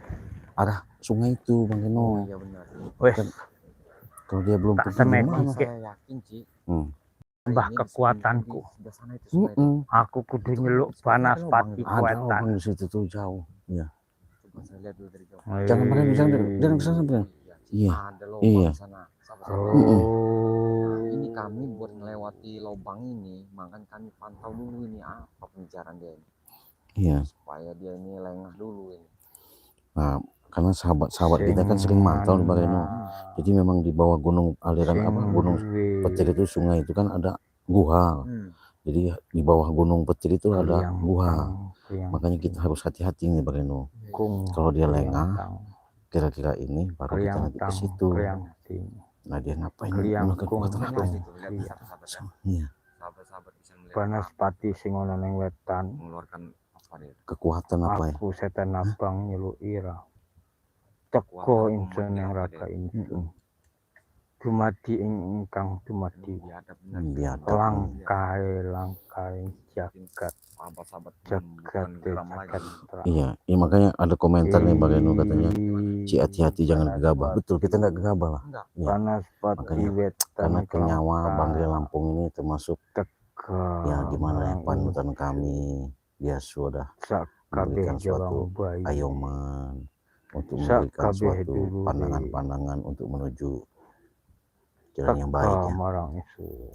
Arah sungai itu, Bang Reno. iya benar. Wis Kalau dia belum tak pergi semedi. gimana? Saya yakin Ci. Tambah ini di kekuatanku. sebelah sana itu sungai itu. Aku kudu nyeluk Banaspati Ada kuatan. orang di situ tuh jauh. Iya. Coba saya lihat dulu dari jauh. Jangan Bang Reno, jangan ke sana Bang. Iya. Ada lubang Iya. di sana. Sahabat-sahabat. Oh. Ini kami buat melewati lubang ini, makanya kami pantau dulu ini apa pembicaraan dia ini. Iya. Supaya dia ini lengah dulu ini. Nah, karena sahabat-sahabat kita kan sering mantau di Bang Reno. Jadi memang di bawah gunung aliran apa gunung Petir itu, sungai itu kan ada guha. Jadi di bawah gunung Petir itu ada guha. Makanya kita harus hati-hati nih Bang Reno. Kalau dia lengah, kira-kira ini baru kita nanti ke situ. Nah dia ngapain? Menggunakan kekuatan apa ini? Iya. Sahabat-sahabat bisa melihat Banaspati sing ana ning wetan. mengeluarkan apa dia? Kekuatan apa ya? Aku setan abang nyeluk ira. Teko ingsun ing raga ingsun. Dumadi ing ingkang dumadi. Biadab. Langkae jagat Sahabat-sahabat jagat jagat. Iya, makanya ada komentar nih Bang Reno katanya, Ci hati-hati jangan gegabah. Betul, kita nggak gegabah lah. Iya. Banaspati Makanya, wetan. Karena kenyawa Bang Rey Lampung ini termasuk teka. ya gimana ya panutan kami. Dia sudah memberikan suatu ayoman untuk memberikan suatu pandangan-pandangan untuk menuju jalan yang baik ya.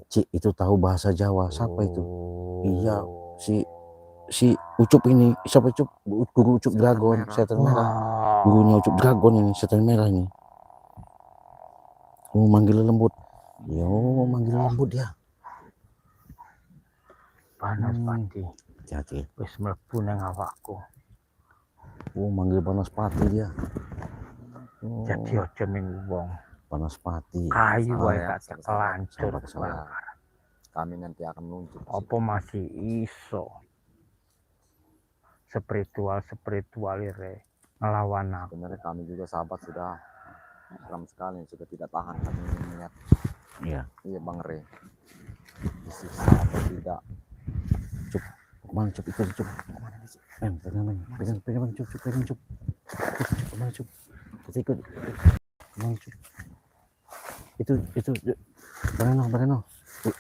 Ci itu tahu bahasa Jawa, siapa itu? Iya, si Ucup ini, siapa Ucup? Guru Ucup Dragon, setan merah. Gurunya Ucup Dragon ini, setan merah ini. Oh, manggil lembut. Yo, manggil lembut dia. Banaspati. Hati-hati. Wis mlebu nang awakku. Oh, manggil Banaspati dia. Oh, Jadi aja ning wong. Banaspati. Kayu wae ya, tak kelancur. Kami nanti akan menuntut. Apa masih iso? spiritual ire ngelawan aku. Sebenarnya kami juga sahabat sudah lama sekali, sudah tidak tahan kami melihat. Iya. Iya Bang Re, disiksa atau tidak. Kemana Cuk? Itu Cuk. Kemana nih Cuk? Pegang Bang Cuk, pegang Cuk. Kemana Cuk? Kita ikut. Kemana Cuk? Itu Bang Eno.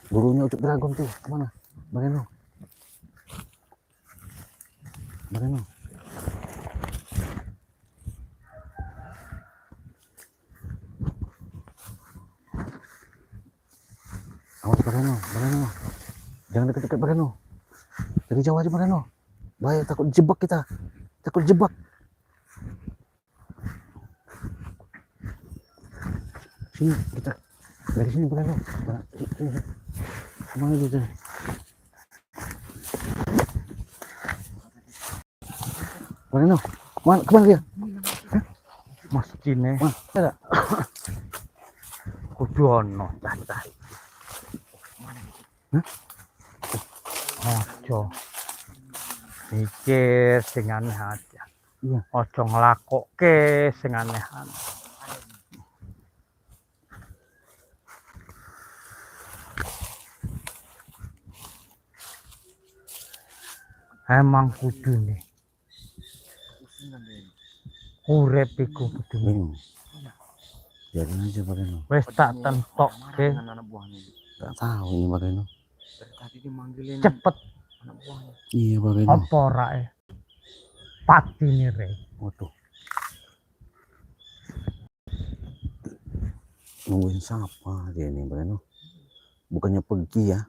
Gurunya Ucup Dragon tuh, kemana? Bang Eno. Awas Bang Eno. Jangan dekat-dekat Bang Eno. Dari jauh aja Bang Eno. Bahaya, takut dijebak kita. Sini kita. Dari sini Bang Eno. Sini. Kemana gitu? Bang Eno, kemana dia? Mesjine Mana? Ada? kudu ono cacah. Ojo mikir sing aneh aja. Iya. Ojo nglakokke sing aneh-aneh. Emang kudu nih urip iku kudu Bingung. Biarin aja Bang Eno. wis tak tentokke Dengan anak buahnya. Gak tahu ini Bang Eno. Dari tadi dimanggilin cepet anak buahnya. Iya Bang Eno. apa rae patine re. Waduh. Nungguin siapa dia nih Bang Eno? Bukannya pergi ya?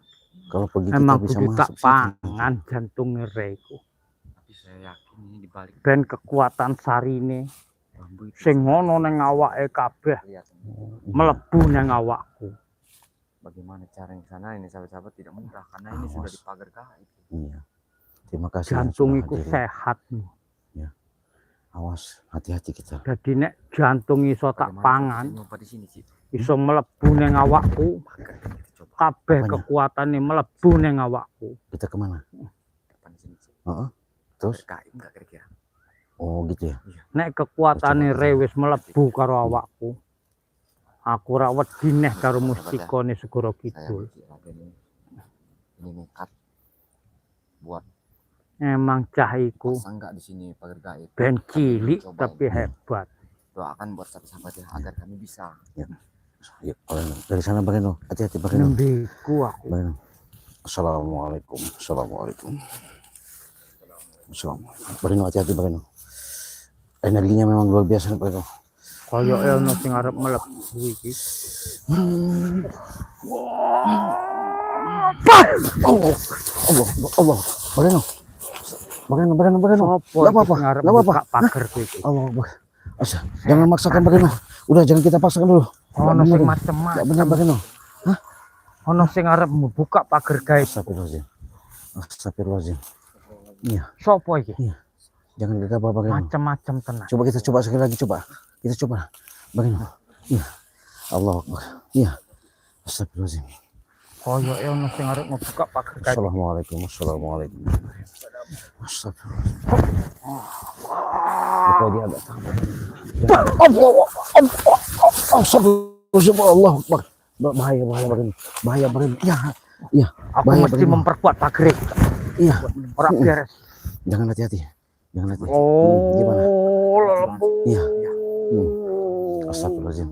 Kalau pergi Emang kita bisa kudu tak masuk situ. pangan jantunge re iku. Tapi saya yakin ini dibalik Ben kekuatan sarine bambu itu sing ngono ning awake kabeh lihat mlebu ning awakku. bagaimana cara yang sana ini sahabat-sahabat tidak mudah karena ini sudah Awas. dipagar gaib. Iya. Terima kasih. yang Jantung sudah iku hadir. sehat. Awas, hati-hati kita. Jadi nek jantung iso tak Bagaimana pangan, kita nyoba di sini sih? iso mlebu ning awakku, Pagar kita coba kabeh Apanya? kekuatane mlebu ning awakku. Kita kemana? depan sini sih. Heeh. Terus? Gaib enggak kira-kira? Oh gitu ya. Nek kekuatane re wis mlebu karo awakku, aku ra wedi neh karo mustikane Segoro Saya Kidul. mikir Raden ini nekat buat Emang cah iku pasang enggak di sini pagar gaib. ben cilik Cobain. tapi hebat. Doakan buat sahabat-sahabat ya agar kami bisa. Yuk, Bang Eno. Dari sana Bang Eno. Hati-hati Bang Eno. Nembeku aku. Bang Eno. Assalamualaikum. Bang Eno, hati-hati Bang Eno. Energinya memang luar biasa Bang Eno. Koyoke ono sing arep mlebu iki. Allah. Bang Eno. Sopo Nggak apa-apa, sing arep nggak apa-apa. buka pagar iki? Allah. Asa, jangan maksakan Bang Eno. Udah jangan kita paksakan dulu. Ono Nggak sing bener. macem-macem. Nggak benar Bang Eno. Ono sing arep buka pagar gaib. Astagfirullahaladzim. Iya, Sopo iki? jangan gegabah Bang Eno. Macem-macem tenan. Coba kita coba sekali lagi coba. Kita coba. Bang Eno. Iya. Allah Akbar. Iya. Astagfirullahaladzim. Koyoke ono sing arep buka pagar gaib. Assalamualaikum. Supaya dia agak tahan. Allah Akbar. Bahaya Bang Eno. Bahaya Bang Eno. Iya. Aku Bahaya, mesti Bang Eno. memperkuat pagar iki. Iya. Ora beres. Jangan hati-hati. Gimana? Oh, lembu. Iya. Astagfirullahaladzim.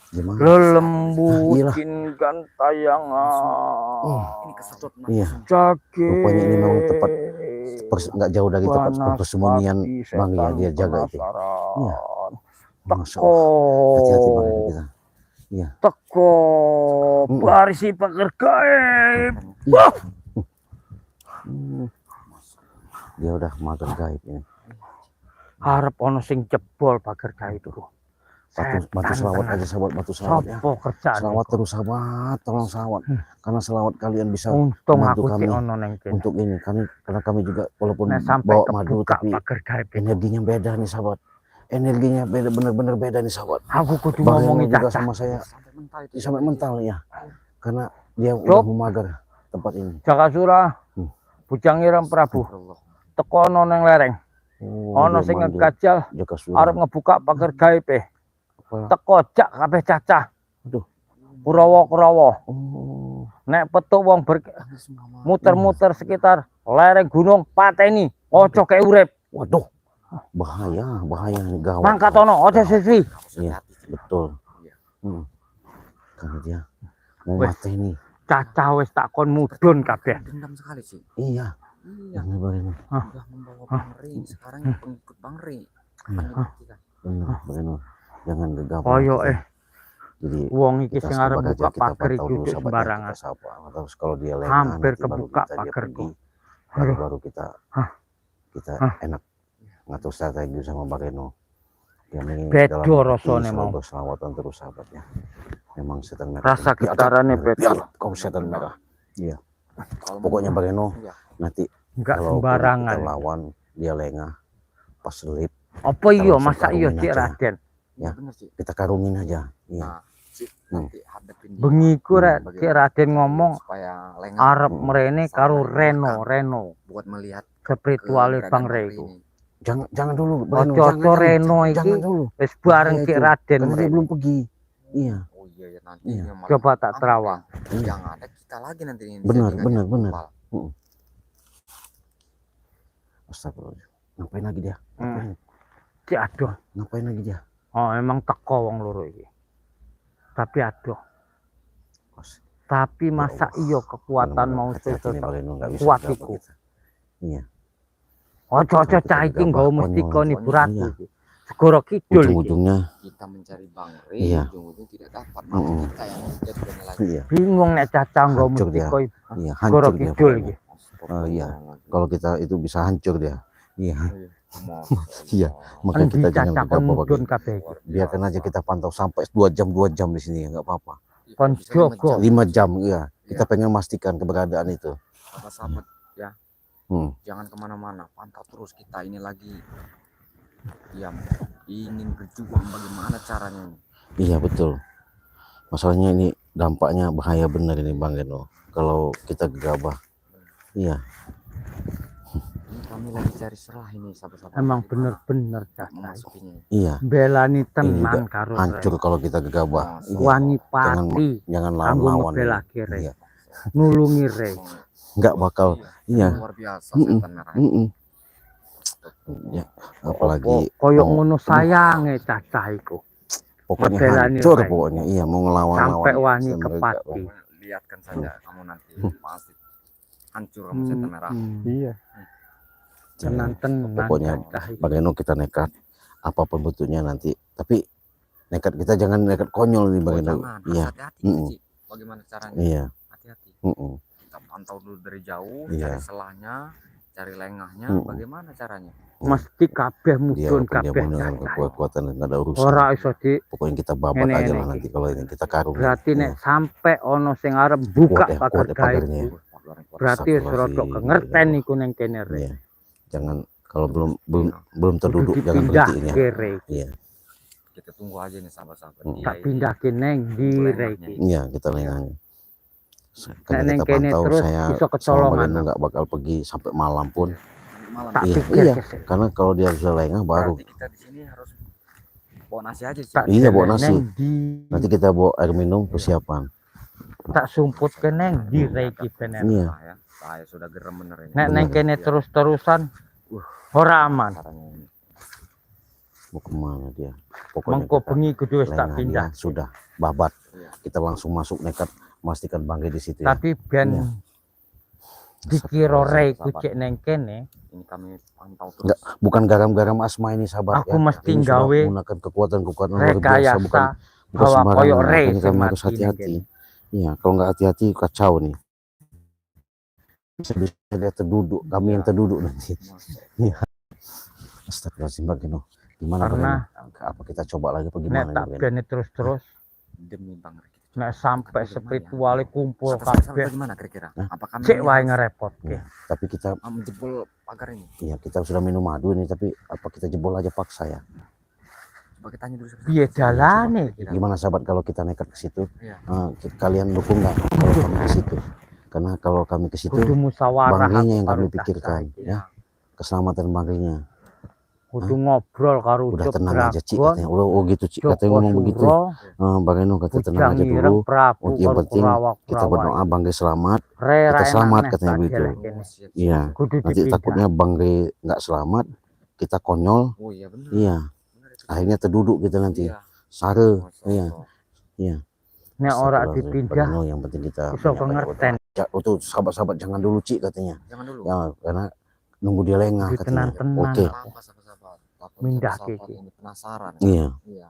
Gimana? Lelembutin gantayangan. Ini kesedot Iya. Jage. Rupanya ini memang tepat nggak jauh dari tempat persembunyian Bang ya, dia jaga itu. Iya. Masya Allah. Hati-hati Bang Eno kita. Iya. Teko barisi pagar gaib. Dia udah mager gaib ini. Harap ono sing jebol pagar gaib itu. Batu selawat aja sahabat, batu selawat ya. Sopo kerjaan Selawat iku? terus sahabat, tolong selawat. Karena selawat kalian bisa Untung membantu aku kami sih ono neng kene. untuk ini. Karena kami juga walaupun Nek sampai bawa madu kebuka tapi pagar gaib itu. energinya beda nih sahabat. Energinya beda, bener-bener beda nih sahabat. Aku kudu Bang Eno ngomongin juga cacah. sama saya sampai mental itu. sampai mental ya. Karena dia udah memagar tempat ini. Jakasura. Hmm. Bujang Ireng Prabu. Allah. teko ono nang lereng. Oh, Ono dia sing manggil ngegajal Jaka Sura. arep ngebuka pagar gaib. Apa? Teko jak kabeh cacah. Aduh. Kurawa-kurawa. Oh, Nek petuk wong Kami semua muter-muter sekitar lereng gunung pateni. Ojo kek urip. waduh. Bahaya ini gawat. Mangkat ono, ojo siswi. Iya, betul. Iya. Karena dia mau Wes. mati nih. Cacah wis tak kon mudhun kabeh. Dendam sekali sih. Iya. Iya. Ini bagaimana? Udah membawa Bang Rey. Sekarang yang pengikut Bang Rey. Akan dibuktikan. Benar, bagaimana? Jangan gegabah. Koyo kita. eh Jadi wong iki kita sing arep sabar aja, buka kita pagar pantau iki dulu duduk sahabatnya, sembarangan. kita sapa. Terus kalau dia lengah, Hampir nanti baru kebuka dia pagarku. pergi. Aduh. Baru kita enak ngatur strategi sama Mbak Reno. Yang ini Bedo dalam hati rasane selalu mau. berselawatan terus sahabatnya. Memang setan merah. Rasa getarane bedo. Biar kau setan merah. Iya. Kalau Pokoknya Mbak Reno Iya. nanti Enggak kalau kita sembarangan. lawan dia lengah pas selip Apa iya langsung masa iya karungin Cik aja. Raden? Iya bener sih. kita karungin aja. Iya. Nah, sih nanti hadapin dia. Bengiku rek Bagaimana Cik Raden ngomong supaya lengah arep mrene karo Sama Reno buat melihat spirituale keberadaan Bang Bang Rey Rey iku. ini. Jangan dulu. Mbak Reno, Ojo Reno iki jangan dulu. wis bareng Bahaya Cik itu. Raden Karena dia mrene. belum pergi. Iya. Oh iya ya nanti Iya. ini malah Coba tak aman, terawang. ya. Yang ada kita lagi nanti ini Benar, dijadikan benar. tumpal. Astagfirullah. Ngapain lagi dia? Cik aduh. Ngapain lagi dia? Oh emang teko wong loro iki. Tapi aduh. Bos, Tapi masa Allah. iya kekuatan benar-benar mau hati-hati sesuk nih, Mbak Reno, nggak bisa kuat gegabah iku. kita. Iya. Ojo-ojo Kita cah iki gegabah, nggawa mesti konyol. koni Iya. buratu iki. Segoro kidul iki. Ujung-ujungnya Kita mencari Bang Rey, Iya. ujung-ujung tidak dapat. Malah kita yang jadikannya lagi. iya, Bingung nek cacah nggawa Hancur mesti dia. koi iya segoro hancur dia. kidul pokoknya. iki. Oh, iya. Kalau kita itu bisa hancur dia. Iya. Masya Iya. Allah. Maka Kan kita jangan cacah kon gegabah mudhun bagi. kabeh iki. Luar Biarkan biasa. aja kita pantau sampai 2 jam di sini, nggak apa-apa. Kon Bisa jogo. 5 5 jam, jam. iya. Kita pengen memastikan keberadaan itu. Sahabat-sahabat ya, Hmm. jangan kemana-mana, pantau terus kita ini lagi diam, ingin berjuang bagaimana caranya ini. Iya betul. Masalahnya ini dampaknya bahaya benar ini Bang Reno. Kalau kita gegabah. Iya. Ini kami lagi cari celah ini sahabat-sahabat. Emang Bagaimana bener-bener untuk cacah. memasukinya. Iya. Belani juga tenan karo Hancur Rey. kalau kita gegabah. Masa. Iya. Wani Jangan pati jangan kanggo lawan-lawan. ini. ngebelake Rey. Iya. Nulungi Rey. Nggak bakal. Iya. Luar biasa Mm-mm. setan merah. Mm-mm. Ya, apalagi Koyo mau- ngono sayange cacah iku. pokoknya ngebelani hancur Rey. pokoknya. Iya, mau ngelawan-lawan. Sampai wani sama mereka. kepati. Lihatkan saja kamu nanti pasti hancur kamu setan merah. Iya. Jangan. Tenan-tenan Pokoknya cacah iki. Bang Reno kita nekat apapun bentuknya nanti. Tapi nekat kita jangan nekat konyol nih Bang Oh, Reno. jangan, harus Iya. hati-hati Mm-mm. Ci. Bagaimana caranya? Iya. Hati-hati. Mm-mm. Kita pantau dulu dari jauh, Iya. cari selahnya, cari lengahnya, Mm-mm. bagaimana caranya? Mesti kabeh Dia mudhun dia kabeh mau dengan cacah. kekuatan nggak ada urusan. Ora iso di Pokoknya kita babat Ngene-ngene aja lah iki. nanti kalau ini kita karung. berarti Iya. nek sampai ono sing arep buka Kuat ya, pagar kuat ya gaib pagarnya. iku, berarti wis rada Astagfirullahaladzim. kengerten iku ning kene Rey. Iya. Jangan kalau belum Kudu terduduk jangan dipindah berhenti ini. ke Rey. Iya. Kita tunggu aja nih sahabat-sahabat. Mm. Dia Tak ini pindahke neng di Lengahnya Rey ini. iki. Iya, kita lengahnya. Karena neng kita kene pantau terus saya iso sama kecolongan. Bang Reno nggak bakal pergi sampai malam pun. malam. Tak Iya, pikir iya. kesek. Karena kalau dia bisa lengah baru Berarti kita di sini harus bawa nasi aja sih. Tak Iya, bawa jelek nasi. neng di nanti kita bawa air minum persiapan. tak sumput ke neng di Rey iki bener. Iya. Saya sudah gerem bener ini. Nek neng kene Iya. terus-terusan ora aman. Caranya ini. Mau kemana dia? Pokoknya Mengko kita bengi kudu wis tak lengah pindah. dia sudah babat. Iya. Kita langsung masuk nekat memastikan Bang Rey di situ ya. Tapi ben Iya. dikira Rey ku Sahabat. cek neng kene, Ini kami pantau terus. Enggak, bukan garam-garam asma ini sahabat aku ya. mesti Ini sudah gawe menggunakan kekuatan-kekuatan luar biasa bukan rekayasa bahwa sembarangan. koyo Rey Makanya sing kami harus mati ning hati-hati. kene. Iya, kalau nggak hati-hati kacau nih. Bisa dia terduduk, kami yang terduduk nanti. Masya Astagfirullahaladzim Bang Reno. Gimana Bang Karena Reno? Apa kita coba lagi apa nek gimana tak nih, Bang Reno? bene terus-terus demi Bang Rey. nek sampai spirituale kumpul Sahabat-sahabat kabeh bagaimana kira-kira? Hah? Apa kami cek ini wae harus, ngerepotke. Ya, tapi kita menjebol pagar ini? ya kita sudah minum madu ini tapi apa kita jebol aja paksa ya. Coba kita tanya dulu. Piye dalane? Gimana sahabat kalau kita nekat ke situ? Iya. Kalian dukung nggak kalau kami ke situ? Karena kalau kami ke situ Kudu musyawarah Bang Rey-nya aku yang kami karo pikirkan cacah iki. ya. keselamatan Bangrinya. kudu ngobrol karo Udah Ucup tenang aja Cik Dragon, katanya. Oh gitu Cik katanya Joko ngomong begitu. Suro, Bang Reno kata tenang Bujang aja Ireng dulu. Prabu Yang karo penting kita berdoa Kurawak-Kurawak. Bangri selamat. Rera kita enak selamat neh katanya tak begitu. deleke nih. Siap, Iya. siap. Kudu Nanti dipindah. takutnya Bangri nggak selamat, kita konyol. Oh iya benar. Iya. Benar itu. Akhirnya terduduk kita nanti. Iya. Sare. Masya Iya. Allah. Iya. Nek ora Astagfirullahaladzim. dipindah Bang Reno, yang penting kita iso banyak-banyak pengerten. berdoa. Oh tuh sahabat-sahabat jangan dulu Cik katanya. Jangan dulu. Ya karena nunggu dia lengah Kudu katanya. tenan-tenan Oke. aku. Apa sahabat-sahabat? Takut Mindah sahabat kiki. ini penasaran. Iya. Iya.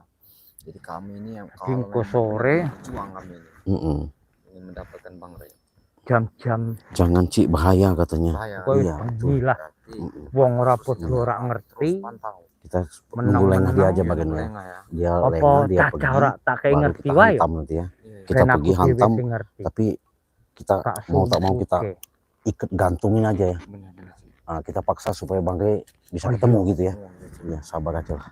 Jadi kami ini yang Dingko memang sore. berjuang kami ini Mm-mm. ingin mendapatkan Bang Rey. Jam-jam Jangan Cik bahaya katanya. Bahaya. koyo Iya, bengi lah. Berarti Wong ora terus podo kita ora ngerti. terus pantau. Kita Menang- nunggu lengah dia menang. aja Iya, bagaimana. lengah ya. Dia Apa lengah dia cacah pergi. ora tak kayak Baru ngerti kita wae. hantam nanti ya. Iya. Kita Ben pergi aku dhewe hantam, sing ngerti. tapi kita Tak mau tak mau kita sumbuke. ikat gantungin aja ya. Benar-benar sih. Kita paksa supaya Bang Rey bisa Oh, ketemu gitu ya. Oh, gitu. Ya sabar aja lah.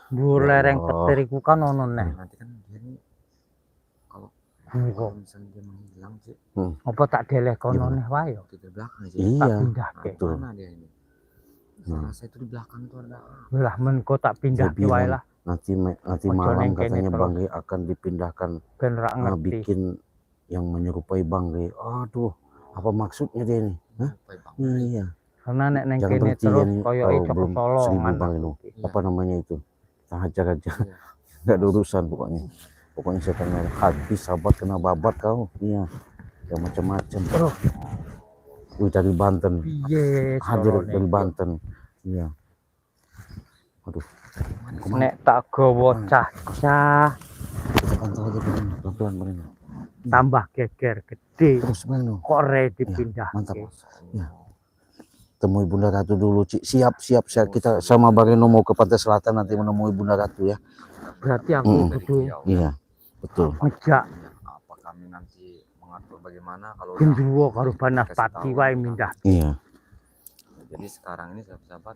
Dhuwur Ya lereng Allah. petir iku kan ono neh. Nanti kan dia nih kalau Iya. misalnya dia menghilang sih Apa tak deleh kono Gimana? neh wae yo. di belakang sih. Tak Iya. pindahke. Betul. Mana dia ini? Hmm. Rasa itu di belakang tuh ada. Lah men kok tak Dia pindahke wae bilang lah nanti Ojo malam neng kene katanya terus. Bang Rey akan dipindahkan ben ra ngerti. bikin yang menyerupai Bang Rey. Aduh, apa maksudnya dia ini? Hah? Apa ya, Bang? Iya. Karena nek neng Jangan kene berhenti terus ya, koyo kalau itu belum kesolongan. 1000 Bang Reno. Iya. Apa namanya itu? Kita hajar aja. Iya. Nggak ada urusan pokoknya. Pokoknya setan habis sahabat kena babat kau. Iya. Ya macam-macam. Terus Dari Banten. piye Hadir carane dari iki? Banten. Iya. Aduh. Kemana? Nek tak gowo cacah Kita pantau aja Bang Reno. Pelan-pelan Bang Reno. tambah geger gede. Terus Bang Reno. Kok re dipindah. Mantap. Masya Allah. Ya. Temui Bunda Ratu dulu Cik. Siap. Kita sama Bang Reno mau ke pantai selatan nanti menemui Bunda Ratu ya. Berarti aku Mm. kudu Iya. Betul. ngejak Apa kami nanti mengatur bagaimana kalau gendruwo karo kasih Banaspati tahu wae kita. mindah. Iya. Jadi sekarang ini sahabat-sahabat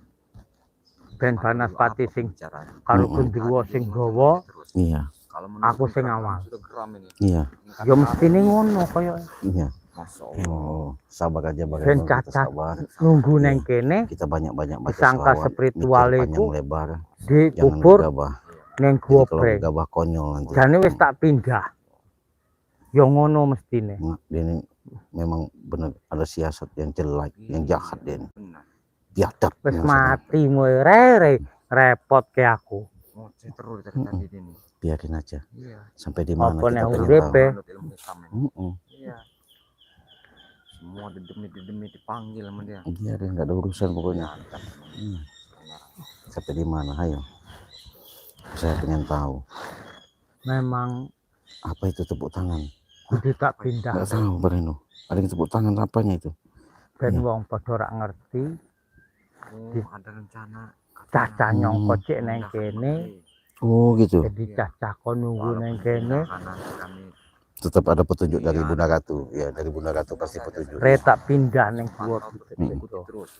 Ben apa Banaspati dulu, apa sing pembicaraan. karo Mm-mm. gendruwo Tadi sing dia gawa terus. Iya. Kalau Aku menurut sing Bang, awal. sudah geram ini. Iya. ya mestine ngono koyo Iya. Masya Allah. Oh, sabar aja Bang Ben Reno, kita cacat. sabar. nunggu Iya. neng kene Kita banyak-banyak baca disangka selawat, spiritual mikir iku panjang lebar, jangan dikubur gegabah. neng Jadi kalau gopreng. gegabah konyol nanti. Jane wis tak pindah. Yo ngono mestine. Dia ini memang benar ada siasat yang jelek, yang jahat dia ini. Benar. Biadab. Wis maksudnya. mati moe re repot ke aku. Oh, saya terus dari tadi ini. Biarin aja. Iya. Sampai di mana Apa kita nek pengen urip, tahu. Menurut ilmu hitam ini. Mm-mm. Iya. Semua demi dipanggil sama dia. Biarin, nggak ada urusan pokoknya. Mantap. Hmm. Sampai di mana, ayo. Saya pengen tahu. Memang Apa itu tepuk tangan? kudu tak pindah. Nggak tahu Bang Reno. Ada yang tepuk tangan apanya itu? Ben Iya. wong padha ora ngerti. Oh, ada rencana Cacah nyongko cek neng kene. Oh gitu. Jadi cacah kon nunggu neng kene. Nanti kami Tetap ada petunjuk dari Bunda Ratu. Ya, dari Bunda Ratu pasti petunjuk. Re tak pindah neng gua pantau Mm. ikuti terus.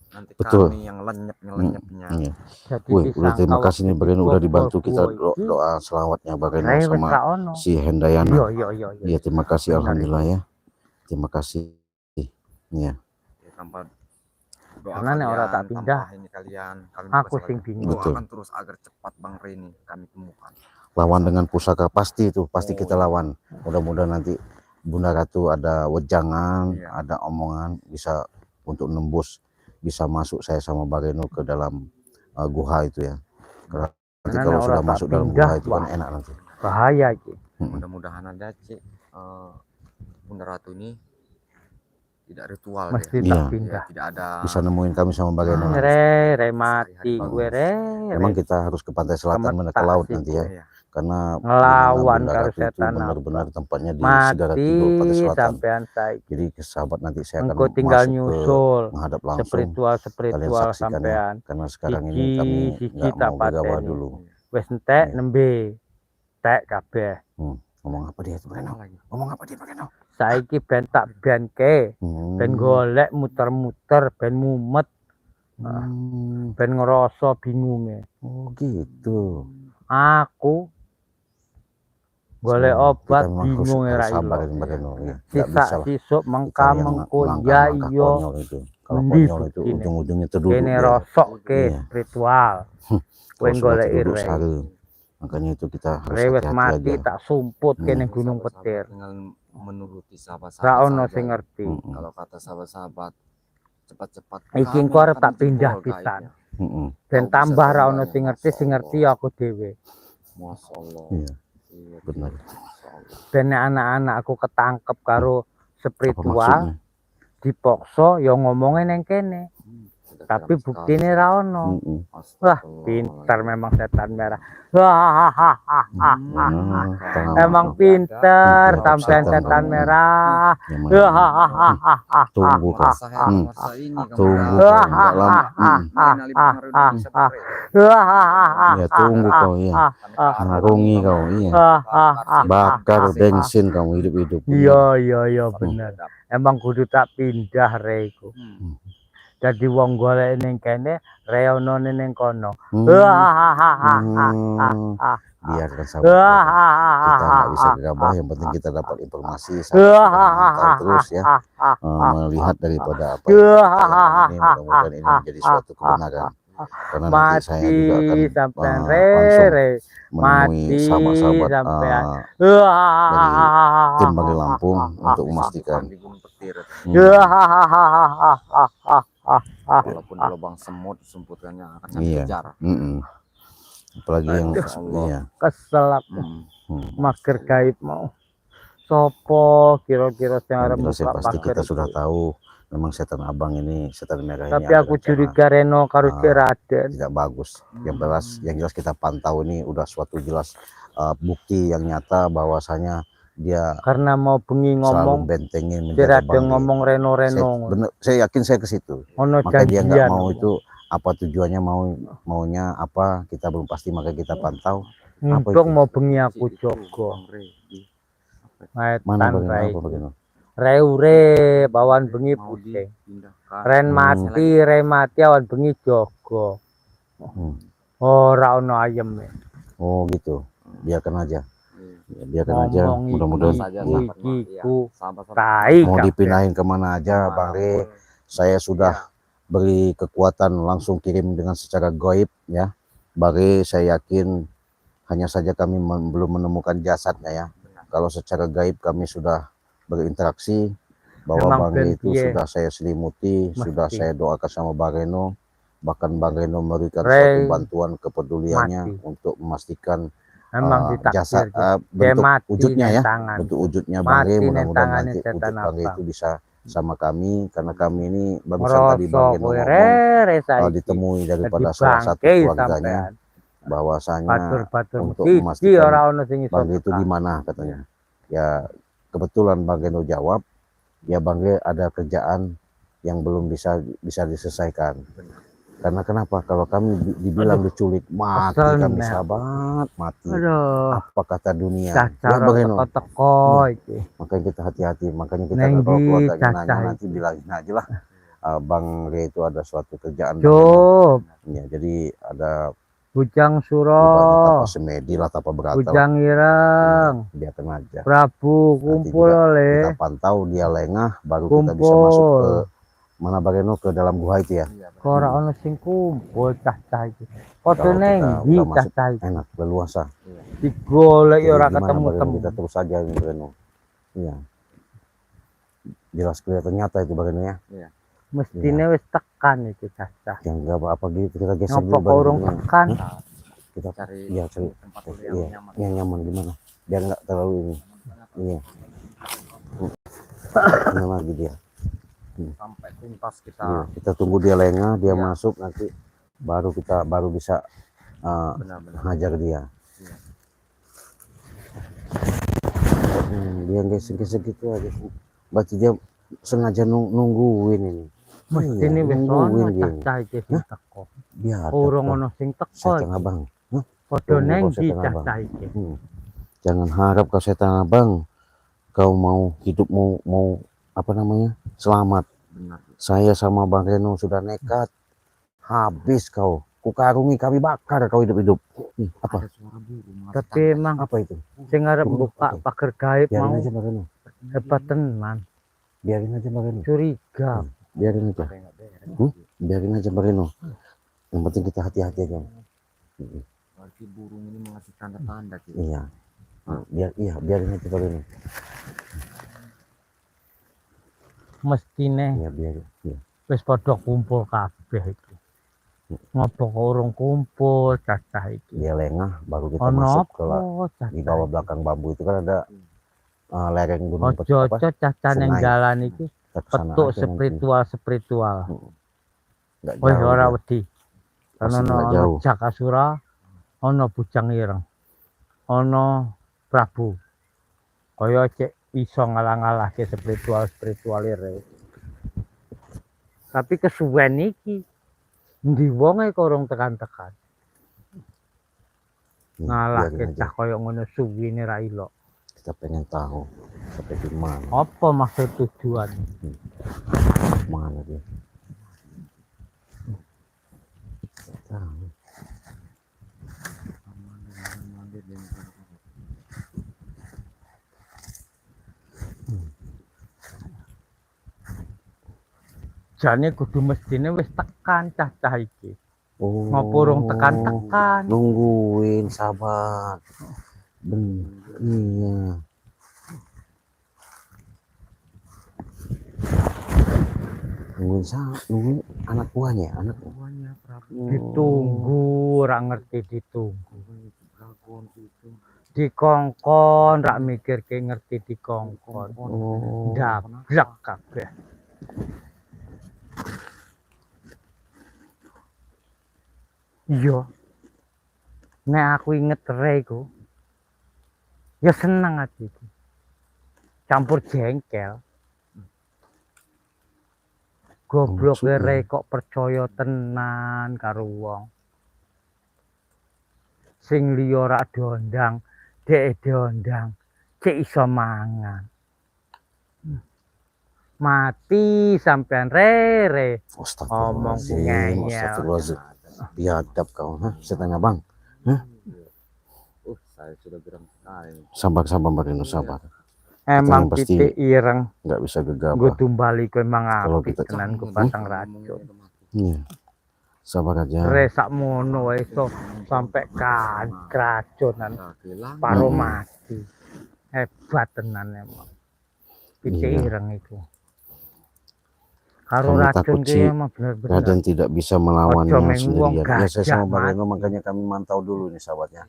Nanti Betul. kami yang lenyap-lenyapnya. Iya. Jadi Wih, udah terima kasih nih Bang Reno udah dibantu kita gua iki, doa selawatnya Bang Reno Re wis sama ra ono. si Hendayana. Iya. Iya, terima kasih Benar, alhamdulillah ya. Terima kasih. Iya. Ya, tanpa doa Karena nek ora tak pindah, tanpa ini kalian, kami aku pasti sing lagi bingung. Betul. doakan terus agar cepat Bang Reni kami temukan. Lawan dengan pusaka pasti itu, pasti Oh, kita iya. lawan. Mudah-mudahan nanti Bunda Ratu ada wejangan, Iya. ada omongan bisa untuk nembus, bisa masuk saya sama Bang Reno ke dalam guha itu ya. Karena nanti Karena kalau nek sudah ora tak masuk dalam pindah, guha itu kan wah. enak nanti. Bahaya iki. Mudah-mudahan ada Cik Bunda Ratu ini tidak ritual Mesti Iya. tak ya. pindah. Tidak ada Bisa nemuin kami sama Bang Reno. nanti. Re mati Sehari-hari gue re. Memang kita harus ke pantai selatan mana ke Kemetak laut sih, nanti ya. Iya. Karena Ngelawan Bunda karo Ratu itu setan benar-benar tempatnya di Mati Segara Kidul pantai selatan. sampean saiki. Jadi ke sahabat nanti saya akan Engko tinggal masuk ke nyusul menghadap langsung. spiritual Kalian saksikan ya. sampean. Karena sekarang ini Siji- kami siji nggak tak mau gegabah pateni. dulu. Wis entek Iya. nembe. Tek kabeh. Ngomong apa dia tuh Reno? Apa lagi? Ngomong apa dia Bang Reno? Saiki ben tak benke. Ben golek muter-muter ben mumet. Ben ngerasa bingunge. Oh gitu. Aku golek So, obat kita memang bingung harus ra sabar ilo. Bang Reno. Ya. Nggak bisa Sisa lah. sisuk Kita mengka yang mengko melangkah-langkah ya iya. konyol itu. Kalau Endi konyol itu buktine? ujung-ujungnya terduduk Kene dia. rosok ke Iya. spiritual. Kalau Kowe sudah goleki terduduk Rey. sare. Makanya itu kita harus Rewes hati-hati mati aja. tak sumput kene Hmm. gunung Sahabat-sahabat petir. tinggal menuruti sahabat-sahabat Ra ono saja. sing ngerti. Mm-mm. Kalau kata sahabat-sahabat cepat-cepat Iki kamu engko arep akan tak pindah jebol pisan. gaibnya. Mm-mm. Ben Kau bisa tambah ra ono terbang, sing ngerti, Masya sing ngerti Allah. ya aku dhewe. Masya Allah. Iya, Iya, benar. Masya Allah. Ben nek anak-anak aku ketangkep karo Apa spiritual, maksudnya? dipaksa ya ngomongin neng kene. Tapi buktine ra ono. Mm-mm. Wah, pintar memang setan merah. Emang pintar sampean setan merah. Yang mana? Tunggu kau. Masa Hmm. masa ini kamu Tunggu udah- kau. Nggak lama. Lain Ali Bang Mario udah bisa beres. Ya tunggu kau ya. Ngarungi kau iya. Bakar bensin kamu hidup-hidup. Iya bener. Emang kudu tak pindah Reiku. Jadi wong golek ning kene, reono ning kono. Biarkan sahabat. Kita nggak bisa gegabah, yang penting kita dapat informasi. Kita terus ya melihat daripada apa yang kita tayangkan ini, mudah-mudahan ini menjadi suatu kebenaran. Karena nanti saya juga akan sampean langsung re. menemui Mati sahabat-sahabat sampean. tim Bagi Lampung untuk memastikan. Di Gunung Petir. Ah. Walaupun di lubang semut sumputannya akan Iya. kejar. Apalagi yang Allah. iya. Kesel aku. Mager gaib mau. Sopo kira-kira sing arep Yang jelas yang buka pasti kita pager sudah itu. tahu memang setan abang ini, setan merah ini Tapi ada aku rencana curiga Reno karo Cik Raden. tidak bagus. Yang jelas kita pantau ini udah suatu jelas bukti yang nyata bahwasanya dia Karena mau bengi selalu ngomong, bentengin Cik menjaga Raden Bang ngomong Reno-Reno. Saya yakin saya ke situ. Ono Maka dia nggak janjian. mau itu apa tujuannya, maunya apa kita belum pasti, maka kita pantau. Apa Untung itu? mau bengi aku jogo. Mana Maetan bagaimana Rai. apa bagaimana? Reure bawan bengi pusing. Ren mati, awan bengi jogo. Ora ono ayem. Oh gitu, biarkan aja. Ya, biarkan aja. Ngomong Mudah-mudahan iku tai mau kabeh. dipindahin kemana aja, Bang Re. Saya sudah beri kekuatan langsung kirim dengan secara goib ya. Bang Re, saya yakin hanya saja kami belum menemukan jasadnya ya. Kalau secara gaib kami sudah berinteraksi bahwa Memang Bang Re itu Bentie. sudah saya selimuti, sudah Mesti. saya doakan sama Bang Reno. Bahkan Bang Reno memberikan Rey suatu bantuan kepeduliannya mati. untuk memastikan Memang jasad ditakdir. bentuk mati wujudnya neng ya, tangan. bentuk wujudnya Bang Mati Re. neng Mudah-mudahan tangannya nanti setan wujud Bang Re abang. itu bisa sama kami, karena kami ini barusan tadi Bang Merosok Reno kowe ngomong re saiki. ditemui daripada Jadi salah satu bangke keluarganya sampean. bahwasanya Batur-batur untuk siji memastikan ora ono sing iso Bang Re itu tekan. di mana katanya. Ya kebetulan Bang Reno jawab, ya Bang Re ada kerjaan yang belum bisa diselesaikan. Karena kenapa? Kalau kami dibilang diculik, mati kesel kami nih. sahabat, mati. Aduh. Apa kata dunia? Cacar Ya Bang Reno. teko-teko iki. Makanya kita hati-hati. Makanya kita Neng kalau di keluarganya nanya cacah nanti bilangin aja lah. Bang Re itu ada suatu kerjaan. Cuk, Ya, jadi ada Bujang ibaratnya Suro, tapa semedi lah, tapa berata lah. Bujang Ireng, Biarkan aja. Prabu Nanti kumpul juga oleh. kita pantau dia lengah, baru kita bisa masuk ke mana Bang Reno, ke dalam gua itu ya. Kok ora ono sing kumpul cah-cah iki. Foto Kalau neng kita di udah masuk cah-cah iki. enak, leluasa. Digolek Jadi ora gimana, Bang Reno? ketemu-temu. Kita terus saja ini Bang Reno. Iya. Jelas kelihatan nyata itu Bang Reno ya. Mestine wis tekan iki cah-cah. Yang enggak apa-apa gitu, kita geser Ngopo dulu kok Bang urung Reno. tekan? Kita Cari iya cari tempat iya, yang nyaman gimana? Biar enggak terlalu ini. Iya. Ini lagi dia. sampai tuntas kita. Iya, kita tunggu dia lengah, dia Iya. masuk, nanti baru kita bisa Benar-benar. hajar dia. Iya. Dia gesek-gesek gitu aja. Berarti dia sengaja nungguin ini. Mestine wis nungguin ono dia. cah-cah iki sing teko. Biar Urung ono sing teko. setan abang. Padha Tunggu neng kau di setan abang. cah-cah iki. Jangan harap kau setan abang, kau mau hidup, mau apa namanya, selamat. Benar. Saya sama Bang Reno sudah nekat. Habis kau. Kukarungi kami bakar kau hidup-hidup. Apa? Ada suara burung. Tapi emang Apa itu? sing arep Burung buka apa? pagar gaib Biarin mau aja Bang Reno. hebat tenan. Biarin aja Bang Reno. Curiga. biarin aja. Biarin aja Bareno. Yang penting kita hati-hati aja. Berarti burung ini mengasih tanda-tanda gitu. Iya. Biarin aja Bareno. Mestine Iya, biarin. Iya. wis padha kumpul kabeh iki. Ngopo kok urung kumpul cacah iki? Dia lengah baru kita Ono masuk ke apa di bawah belakang bambu itu kan ada lereng gunung Ojo cacah ning sungai. dalan iki Kita kesana petuk aja nanti. spiritual. Nggak Wis jauh ora dia. wedi. Masih nggak Ono jauh. Jakasura, ono Bujang Ireng, ono Prabu. Kaya cek iso ngalah-ngalahke spiritual ire. Tapi kesuwen iki ndi wonge kok urung tekan-tekan. Ngalahke Biarin aja. cah kaya ngono suwine ra ilok. Kita pengen tahu sampai di mana. Apa maksud tujuan? Mana dia? Nggak tahu. Jane kudu mestine wis tekan cah-cah iki. Oh, Ngopo urung tekan-tekan? nungguin sahabat. Iya. Nungguin anak buahnya, Buahnya Prabu. Ditunggu, ora ngerti ditunggu. Dragon gitu. Dikongkon, rak mikirke ngerti dikongkon. Oh. Dablek kabeh. Iya. Nek aku inget Re iku, ya seneng atiku. Campur jengkel. Goblok Maksudnya? Re kok percaya tenan karo wong. Sing liya rak diondang, dhek diondang, cek iso mangan. Mati sampean Re. Ngomong ngeyel. Astagfirullahaladzim. Biadab kau, setan abang. Saya sudah geram sekali. Sabar Bareno, sabar. Emang pasti titik ireng. Nggak bisa Gue gegabah. tumbali ku emang Kalau apik kita- tenan ku pasang racun. Iya. Sabar aja. Re sakmono wae iso sampe kracunan paro mati. Hebat tenan emang. Titik Iya. ireng iku. Karo Kami racun takut ki sih emang bener-bener. Raden tidak bisa Ojo melawannya meng wong sendirian. Ya saya gajah sama Bareno mati. makanya kami mantau dulu nih sahabatnya.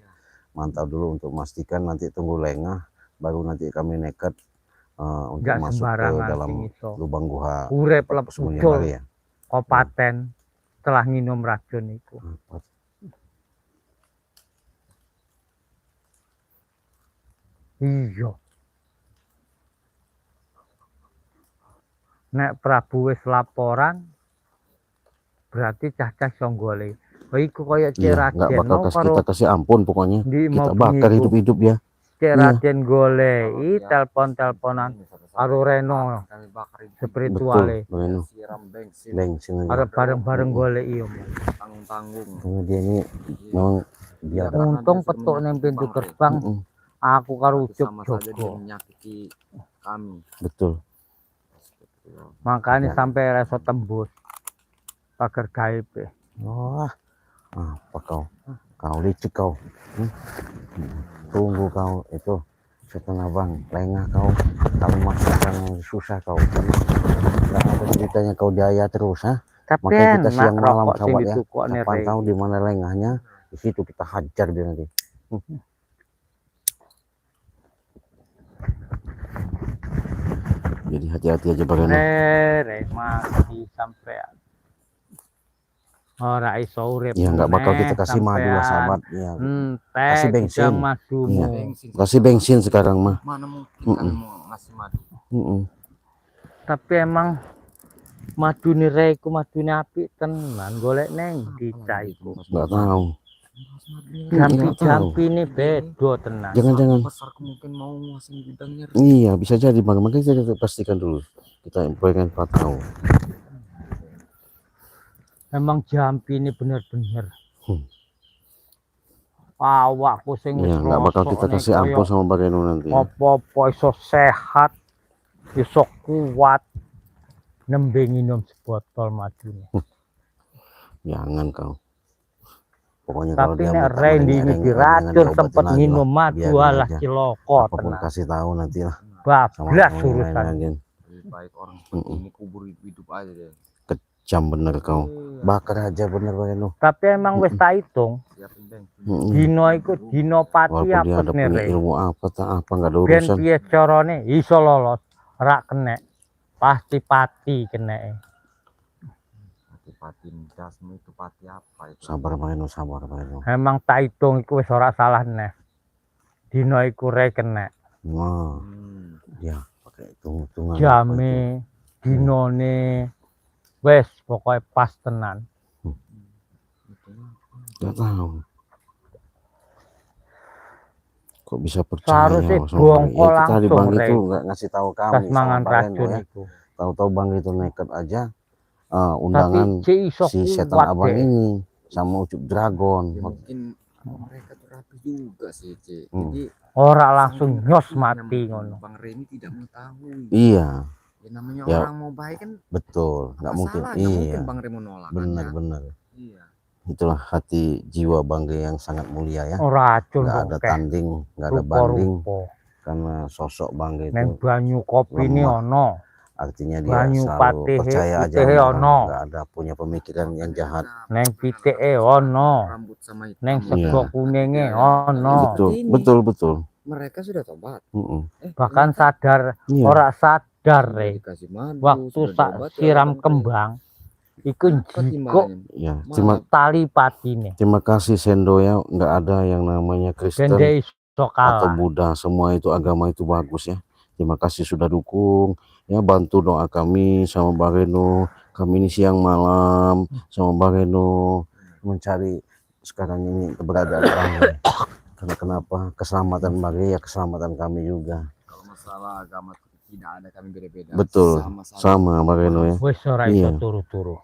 Mantau dulu untuk memastikan, nanti tunggu lengah baru nanti kami nekat untuk Gak masuk ke sembarangan dalam sing iso. lubang guha Urip persembunyian lepudul tadi ya. kopaten setelah minum racun iku. Iya. Nek Prabu wis laporan berarti cah-cah iso golek. Oh iku kaya Cek Iya, nggak Raden bakal mau karo kita kasih ampun pokoknya. di Kita mau bakar bengi iku. hidup-hidup ya. Cek Iya. Raden goleki telepon-teleponan karo Reno Kami bakar itu. spirituale. Betul, Bareno. Siram bensin. Bensin aja. Arep bareng-bareng goleki om. Tanggung-tanggung. Karena dia ini memang biadab. Karena Untung dia sudah petuk ning menyakiti pintu Bang Re. gerbang. Aku karo Itu Ucup sama saja dia jogo. menyakiti kami. Betul. Makanya Ya. sampai reso tembus pagar gaib. Wah, apa kau? Kau licik kau. Tunggu kau itu setan abang, lengah kau. Kamu masukkan yang susah kau. Nggak ada ceritanya kau jaya terus, ha? Tapi Makanya kita enak siang malam rokok sing sahabat ya. ditukokne Kita Re. pantau di mana lengahnya, di situ kita hajar dia nanti. Jadi hati-hati aja Bareno. Re mati sampean. Ora iso urip. Ya nggak bakal kita meneh kasih madu lah sampean. sahabat. Ya. Entek Kasih bensin. gudang madumu. Iya. Kasih bensin sekarang mah. Mana mungkin kami mau ngasih madu? Tapi emang madune Re iku madune apik tenan. Golek neng ndi cah iku. Nggak tahu. Jampi ini bedo tenan. Jangan-jangan. Besar kemungkinan mau ngasih bidangnya. Iya bisa jadi bang. Makanya kita pastikan dulu. Kita pengen tahu. Emang Jampi ini bener-bener. Awakku sing wis Iya nggak bakal kita rosok kasih nih, ampun sama Bareno nanti. apa-apa iso sehat, iso kuat. nembe nginum sebotol madunya. Jangan kau. Pokoknya kalau Tapi dia nek minta Randy ini merengek-rengek, diracun jangan sempet diobatin lagi nginum lah. madu Biarin alah aja. ciloko Apapun tenan. kasih tahu nanti lah. Sama Bablas yang urusan. lain-lain. Lebih baik orang seperti ini kubur hidup aja deh. Kejam bener kau. Iya. Bakar aja bener Bageno. Tapi emang wis tak hitung. Siapin bensin. Dino iku dino pati Walaupun dia apes ada punya nih. ilmu apa tak apa nggak ada Ben urusan. piye carane iso lolos, rak kena. Pasti pati kena. Pati dasmu itu pati apa itu? Sabar Bageno, sabar Bageno. Emang tak hitung iku wis ora salah neh. Dino iku re kena. Wah, Hmm. ya pakai hitung-hitungan. Jame, dinone wis pokoknya pas tenan. Gak tahu. Kok bisa percaya Seharusnya sama bongko Bang? Ya, itu tadi langsung, Bang itu Rey. nggak ngasih tahu Pas kami mangan sama Bageno racun ya. iku. Tahu-tahu Bang itu nekat aja Tapi undangan si iso si setan kuat abang deh. ini sama Ucup Dragon. Ya, mungkin mereka tuh rapi juga sih, Cik. Hmm. Jadi Ora langsung nyos yang mati ngono. Bang Reni tidak mengetahui. Iya, Ya namanya Ya. orang mau baik kan betul. apa Nggak mungkin. salah? Nggak Iya, mungkin Bang Reni menolak. benar-benar. Iya. Itulah hati jiwa Bangge yang sangat mulia ya. Racun Nggak ada bokeh. tanding, nggak ada banding Rupa-rupa. karena sosok Bangge Neng itu banyu kopi ini lemah. ono. artinya dia banyu selalu patihe, percaya aja putihe sama orang, ono. nggak ada punya pemikiran yang jahat. Neng pitike ono. Rambut sama hitam. Neng Iya. sego kuninge Iya. ono. Betul, Ini. betul. Mereka sudah tobat. Bahkan ternyata sadar, Iya. ora sadar sudah re. dikasih madu, Waktu sudah sak diobat, ya, siram Bang Reni. kembang, iku Apa jiko timbangannya? Ya, Malah tali patine. terima kasih Sendo ya, nggak ada yang namanya Kristen Gende iso atau kalah. Buddha, semua itu agama itu bagus ya. Terima kasih sudah dukung ya, bantu doa kami sama Bang Reno. Kami ini siang malam sama Bang Reno mencari sekarang ini keberadaan Bang. Karena kenapa? Keselamatan Bang ya keselamatan kami juga. Kalau masalah agama tidak ada, kami beda-beda. Betul, Sama-sama. sama Bang Reno ya. Wis ora Iya. iso turu-turu.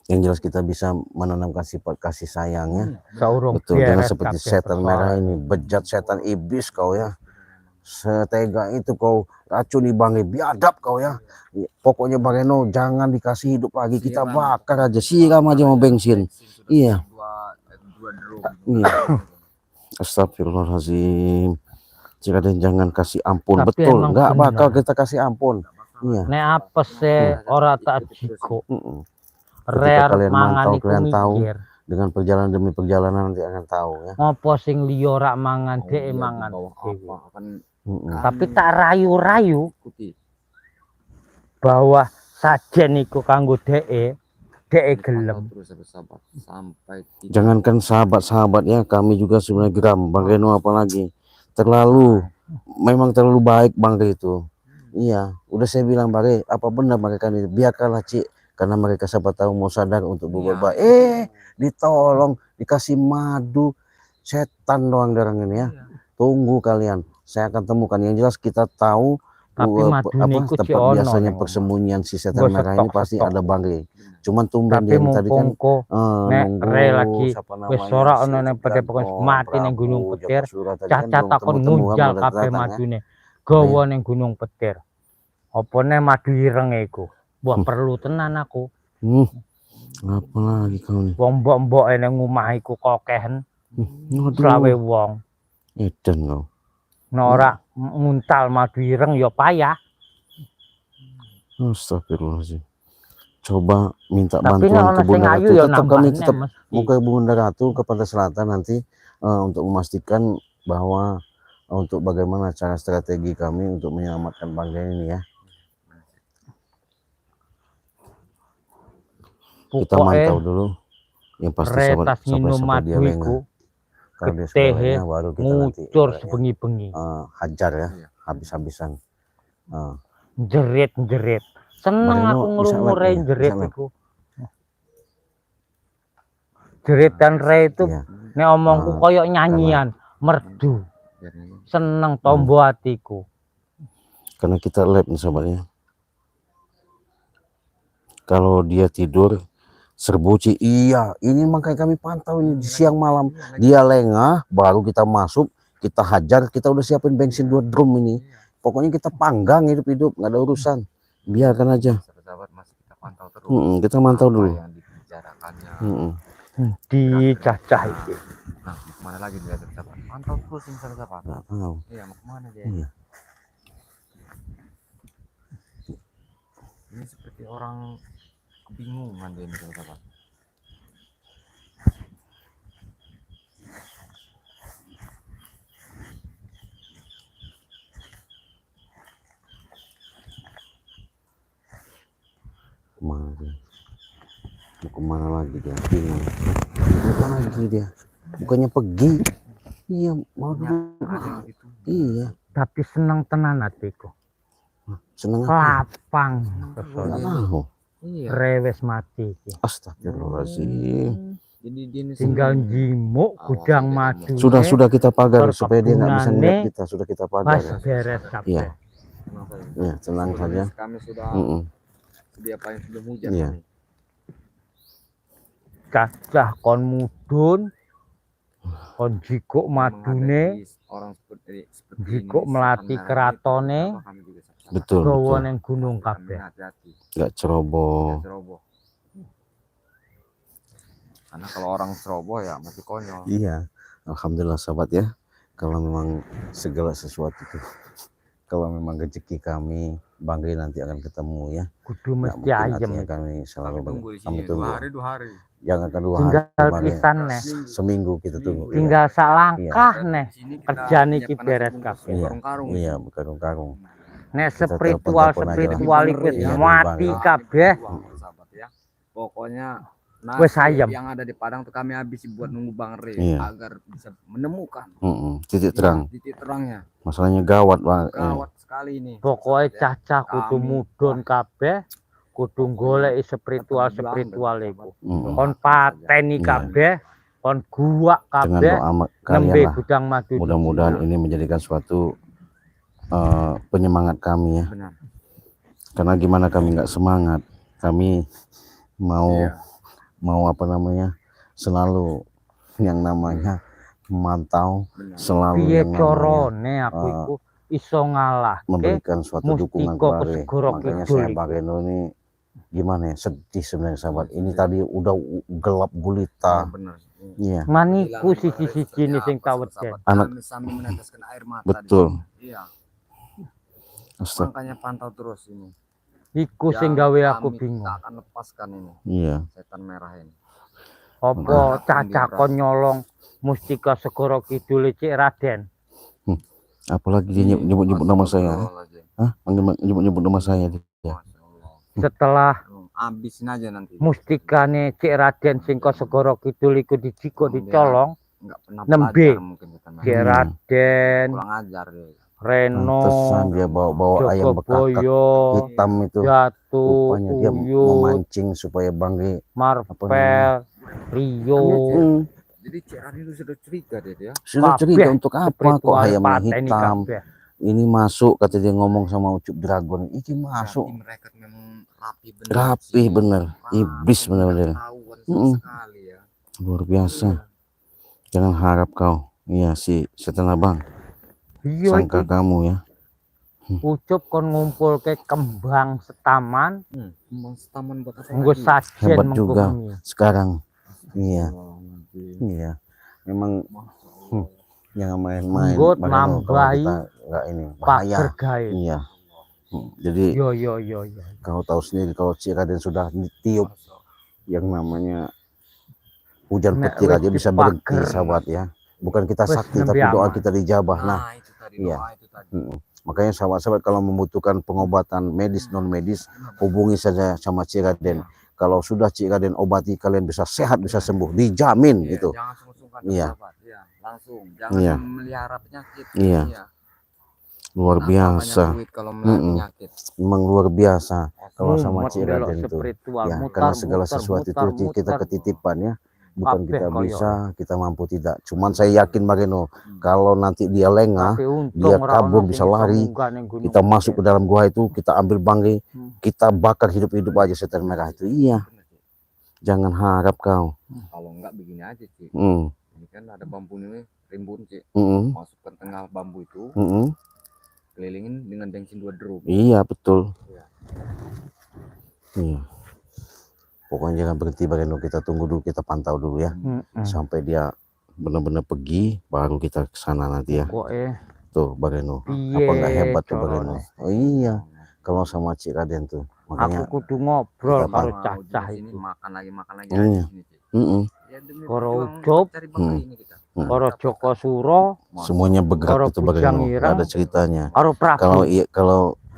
Yang jelas kita bisa menanamkan sifat kasih sayangnya. Saurung Betul, jangan beres seperti kabeh setan merah persoalan. ini, bejat setan iblis kau ya. Setega itu kau racuni Bang, biadab kau ya. Pokoknya Bang Reno jangan dikasih hidup lagi, kita Siram. bakar aja, siram aja mau bensin. Sudah Iya. dua drum. Iya. Astagfirullahaladzim. Jika ada yang jangan kasih ampun, Tapi betul, emang nggak benar. bakal kita kasih ampun. Iya. Nek apa se ora tak jiko. Mm-mm. Rear kalian mangan mantau, iku kalian tahu. mikir. Dengan perjalanan demi perjalanan nanti akan tahu ya. Ngopo sing liya ora mangan Mau dhek dia di mangan bawah dhewe. apa akan Mm-mm. Tapi tak rayu-rayu ikuti. bahwa sajen iku kanggo dhek gelem. Terus bersabar sampai tidak. Jangankan sahabat-sahabat ya, kami juga sebenarnya geram. Bang Reno apalagi terlalu, memang terlalu baik Bang Re itu. Iya, udah saya bilang Bang Re, apa benar mereka ini? Biarkanlah Cik, karena mereka siapa tahu mau sadar untuk berbuat baik. Ditolong, dikasih madu, setan doang darang ini ya. Tunggu kalian, saya akan temukan. Yang jelas kita tahu Tapi madune iku tempat cek ono biasanya ning persembunyian si setan Gua merah ini stok, pasti stok. ada Bang Re. Cuman tumben Tapi dia tadi kan mumpungko nek nunggu Re lagi siapa wis namanya, ora si ono nang Ucup Padepokan Dragon, mati ning Gunung Prabu, Petir, Jaka Surya tadi kan cacat belum takon temu-temu, ngunjal belum kabeh datang, ya. madune. Gawa ning Gunung Petir. Apa nek madu ireng iku? Wah perlu tenan aku. Apa lagi kau nih? Wong mbok-mboke ning omah iku kokehen selawe Aduh, wong. edan kau. Nek ora nguntal madu ireng ya payah. Astagfirullahaladzim. Coba minta Tapi nek bantuan ana ke sing Bunda ayu Ratu. ya Tetap kami nambahne tetap mesti. mau ke Bunda Ratu ke Pantai Selatan nanti untuk memastikan bahwa untuk bagaimana cara strategi kami untuk menyelamatkan Bang Reno ini ya. Kita mantau dulu. Yang pasti Retas minum sampai dia madu lengah. iku Kalau dia sudah ketehe, lengah baru kita nanti ngucur ibaratnya, sebengi-bengi. hajar ya, Iya. habis-habisan. Jerit-jerit. Seneng Bang Reno aku bisa ngrungu live Re ya? jerit Bisa live? iku. Jeritan Re itu Iya. nek omongku koyo nyanyian, merdu. Biar ini. Seneng tombo hatiku. Karena kita lab nih sobatnya. Kalau dia tidur serbuci, iya, ini makanya kami pantau ini di siang malam. Dia lengah, baru kita masuk, kita hajar, kita udah siapin bensin 2 drum ini. Pokoknya kita panggang hidup-hidup, nggak ada urusan. Biarkan aja. Sahabat masuk Mm-mm, kita mantau apa dulu. yang dibicarakannya. Mm-mm. Di cacah iki. Nah, mana lagi dia sahabat? Pantau terus ini sahabat. Nggak tahu. Iya, mau kemana dia? Iya. Ini seperti orang kebingungan dia ini sahabat. Kemana dia? Mau kemana lagi dia? Bingung. Mau kemana lagi dia? Bukannya pergi. Iya, mau Punya dulu. ada yang gitu. Iya. Tapi seneng tenan hatiku. Seneng apa? Lapang. Nggak tahu. Iya. Rewes mati iki. Astagfirullahaladzim. Jadi dia ini Tinggal seneng. jimuk gudang madu. Sudah kita pagar supaya dia nggak bisa ngeliat perkebunannya kita. Sudah kita Pas pagar. beres kabeh. Iya. Tenang saja. Iya, tenang saja. Kami sudah Mm-mm. sedia apa yang sudah hujan. Iya. Kami. Cacah kon mudun. Kon jikuk madune. Menghadapi orang seperti Jikuk ini, melatih sebenarnya keratone, itu, kami juga sangat- Betul, gawa betul. ning gunung Kami kabeh. hati-hati, Nggak ceroboh. tidak ceroboh. Karena kalau orang ceroboh ya masih konyol. Iya. Alhamdulillah sahabat ya. Kalau memang segala sesuatu itu, kalau memang rezeki kami, Bangge nanti akan ketemu ya. Kudu Nggak mesti mungkin ayam. artinya kami Kami selalu tunggu di kami sini tunggu. 2 hari. Jangan kan 2 hari. Tinggal Bangge. pisan neh. Seminggu kita tunggu. Iya. Tinggal salangkah neh. Di sini kita kerjaan iki menyiapkan beres nasi bungkus kabeh. Iya. karung-karung. Iya, karung-karung. Nek Kita spiritual telepon-telepon aja lah. spiritual iku wis Iya, mati Bang. kabeh. Sahabat ya. Pokoknya nasi Wes ayam. yang ada di Padang tuh kami habisi buat nunggu Bang Re Iya. agar bisa menemukan Titik terang. titik terangnya. Masalahnya gawat Bang. Gawat sekali ini. Pokoknya sahabat ya. cacah kudu Kami- mudun kabeh. Kudu golek spiritual Tetap spiritual berjuang, iku. Mm-mm. Kon pateni Iya. kabeh. Kon guak Dengan kabeh. doa kalian Nembe lah. gudang madu. Mudah-mudahan ini menjadikan suatu penyemangat kami ya. Benar. Karena gimana kami nggak semangat, kami mau Iya. mau apa namanya selalu yang namanya memantau, Benar. selalu Piye yang namanya carane aku eh, iku iso ngalahke memberikan suatu Mustika dukungan kepada Segoro makanya Kidul saya itu. Bageno ini gimana ya, sedih sebenarnya sahabat. Ini tadi udah gelap gulita. Benar. Iya, Maniku siji-siji nih sing taweden. Anak- Kami sambil meneteskan air mata. betul. Di sini. Iya. Astag- Makanya pantau terus ini. Iku sing Yang gawe aku kami bingung. tak akan lepaskan ini Iya, setan merah ini. Apa cacah kon nyolong Mustika Segoro Kidul Cik Raden? apalagi dia nyebut-nyebut nama saya. Astagfirullahaladzim. Hah? Nyebut-nyebut nama saya dia. Masya Allah. Setelah Habisin aja nanti. mustikane Cik Raden sing ka Segoro Kidul iku dijiko dicolong, Enggak pernah Nembe. belajar mungkin setan merah. Cik Raden, Kurang ajar dia. Reno, Pantesan dia bawa ayam bekakak Jogoboyo, hitam itu. Jatuh, Rupanya dia Uyut, memancing supaya Bangge. Marvel, Rio, Jadi Cik Raden itu sudah cerita dia. sudah kabeh cerita untuk apa kok spiritual ayamnya pateni hitam. kabeh. Ini masuk kata dia ngomong sama Ucup Dragon. Ini masuk. Berarti mereka memang rapi bener. Rapi sih. bener. Rapi, Iblis bener-bener. nggak tahuan sama Mm-mm. sekali ya. Luar biasa. Jangan harap kau. Iya si setan abang. Iya Sangka iki kamu ya. Ucup kon ngumpul ke kembang setaman, Memang setaman buat apa nggo lagi? sajen Hebat juga. mengko Sekarang. Iya. Oh, nanti. Iya. Memang Masya Allah. jangan main-main. Nggot Bagaimanapun kalau nambahi kita nggak ini Pak bahaya. Bergawe. Iya. Jadi Yo yo. kau tahu sendiri kalau Cik Raden sudah ditiup Masya Allah. yang namanya hujan Nek petir wis aja bisa berhenti dipager. sahabat ya. Bukan kita Wis sakti nembe tapi doa aman. kita dijabah. Nah, itu tadi iya. doa itu tadi. makanya sahabat-sahabat kalau membutuhkan pengobatan medis non medis hubungi saja sama Cik Raden. Kalau sudah Cik Raden obati kalian bisa sehat, bisa sembuh, dijamin Iya, itu. jangan sungkan-sungkan Iya. sahabat. Iya, langsung. Jangan Iya. melihara penyakit. Iya. Luar Kenapa biasa. banyak duit kalau melihara Mm-mm. penyakit. Memang luar biasa kalau sama Mumet Cik belok Raden itu. spiritual, Ya, mutar, karena segala mutar, sesuatu mutar, itu kita mutar. ketitipan ya. Bukan Kabeh kita koyo. bisa, kita mampu tidak. Cuman saya yakin Bageno, kalau nanti dia lengah, Tapi untung dia ora kabur, ono bisa sing lari, munggah ning gunung kita Kidul. masuk ke dalam gua itu, kita ambil Bangge, Hmm. kita bakar hidup-hidup aja setan merah itu. Iya, Bener, Cik. jangan harap kau. Kalau enggak begini aja sih. Mm, Ini kan ada bambu ini rimbun Cik. mm, Masukkan tengah bambu itu, mm. kelilingin dengan bensin 2 drum. Iya betul. Iya. Iya. Pokoknya jangan berhenti Bang Eno, kita tunggu dulu, kita pantau dulu ya. Sampai dia benar-benar pergi, baru kita ke sana nanti ya. Pokoknya Tuh Bang Eno, piye apa nggak hebat tuh Bang Eno? carane? Oh iya, kalau sama Cik Raden tuh. Makanya Aku kudu ngobrol kita karo Mau cacah di sini itu. makan lagi Iya. di sini, Cik. Ya, demi Koro perjuangan ucup. cari bangkai ini kita. Karo Joko Suro, semuanya bergerak Karo itu Bang Bujang Eno, nggak Ireng. ada ceritanya. karo Kalau Prabu. iya,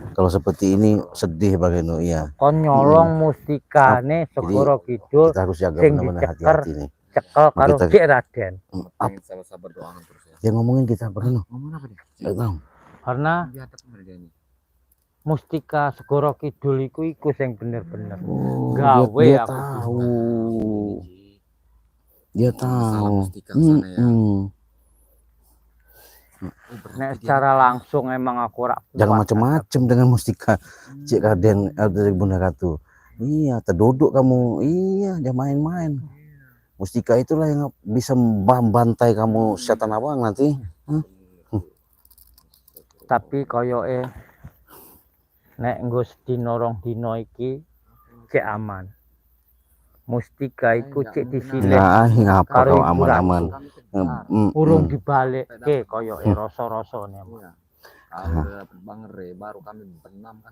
kalau seperti ini sedih Bang Eno, iya. Kon nyolong mustikane Segoro Kidul Kita harus jaga sing benar-benar diceker. hati-hati nih. cekel karo Kita- Cik Raden. Pengen sabar-sabar doangan terus ya. Dia ngomongin kita Bang Eno, Ngomong apa dia? nggak tahu. Karena Di atas mana dia ini? mustika Segoro Kidul iku sing bener-bener Oh, gawe dia aku tahu. Cik. Dia Masalah tahu. mustika sana ya. Oh, berarti nek dia- secara langsung emang aku ora kuat. Jangan macam-macam dengan mustika Cik Raden dari Bunda Ratu. Iya, terduduk kamu. Iya, jangan main-main. Mustika itulah yang bisa membantai kamu setan abang nanti. Tapi koyoke nek nggo sedina rong dina iki cek aman. Mustika iku cek disilih Nah, ngapa Karo kau Ibu aman-aman? urung dibalikke koyoke rasa-rasane. Iya. Kalau udah dapet bangere baru kami benam kan.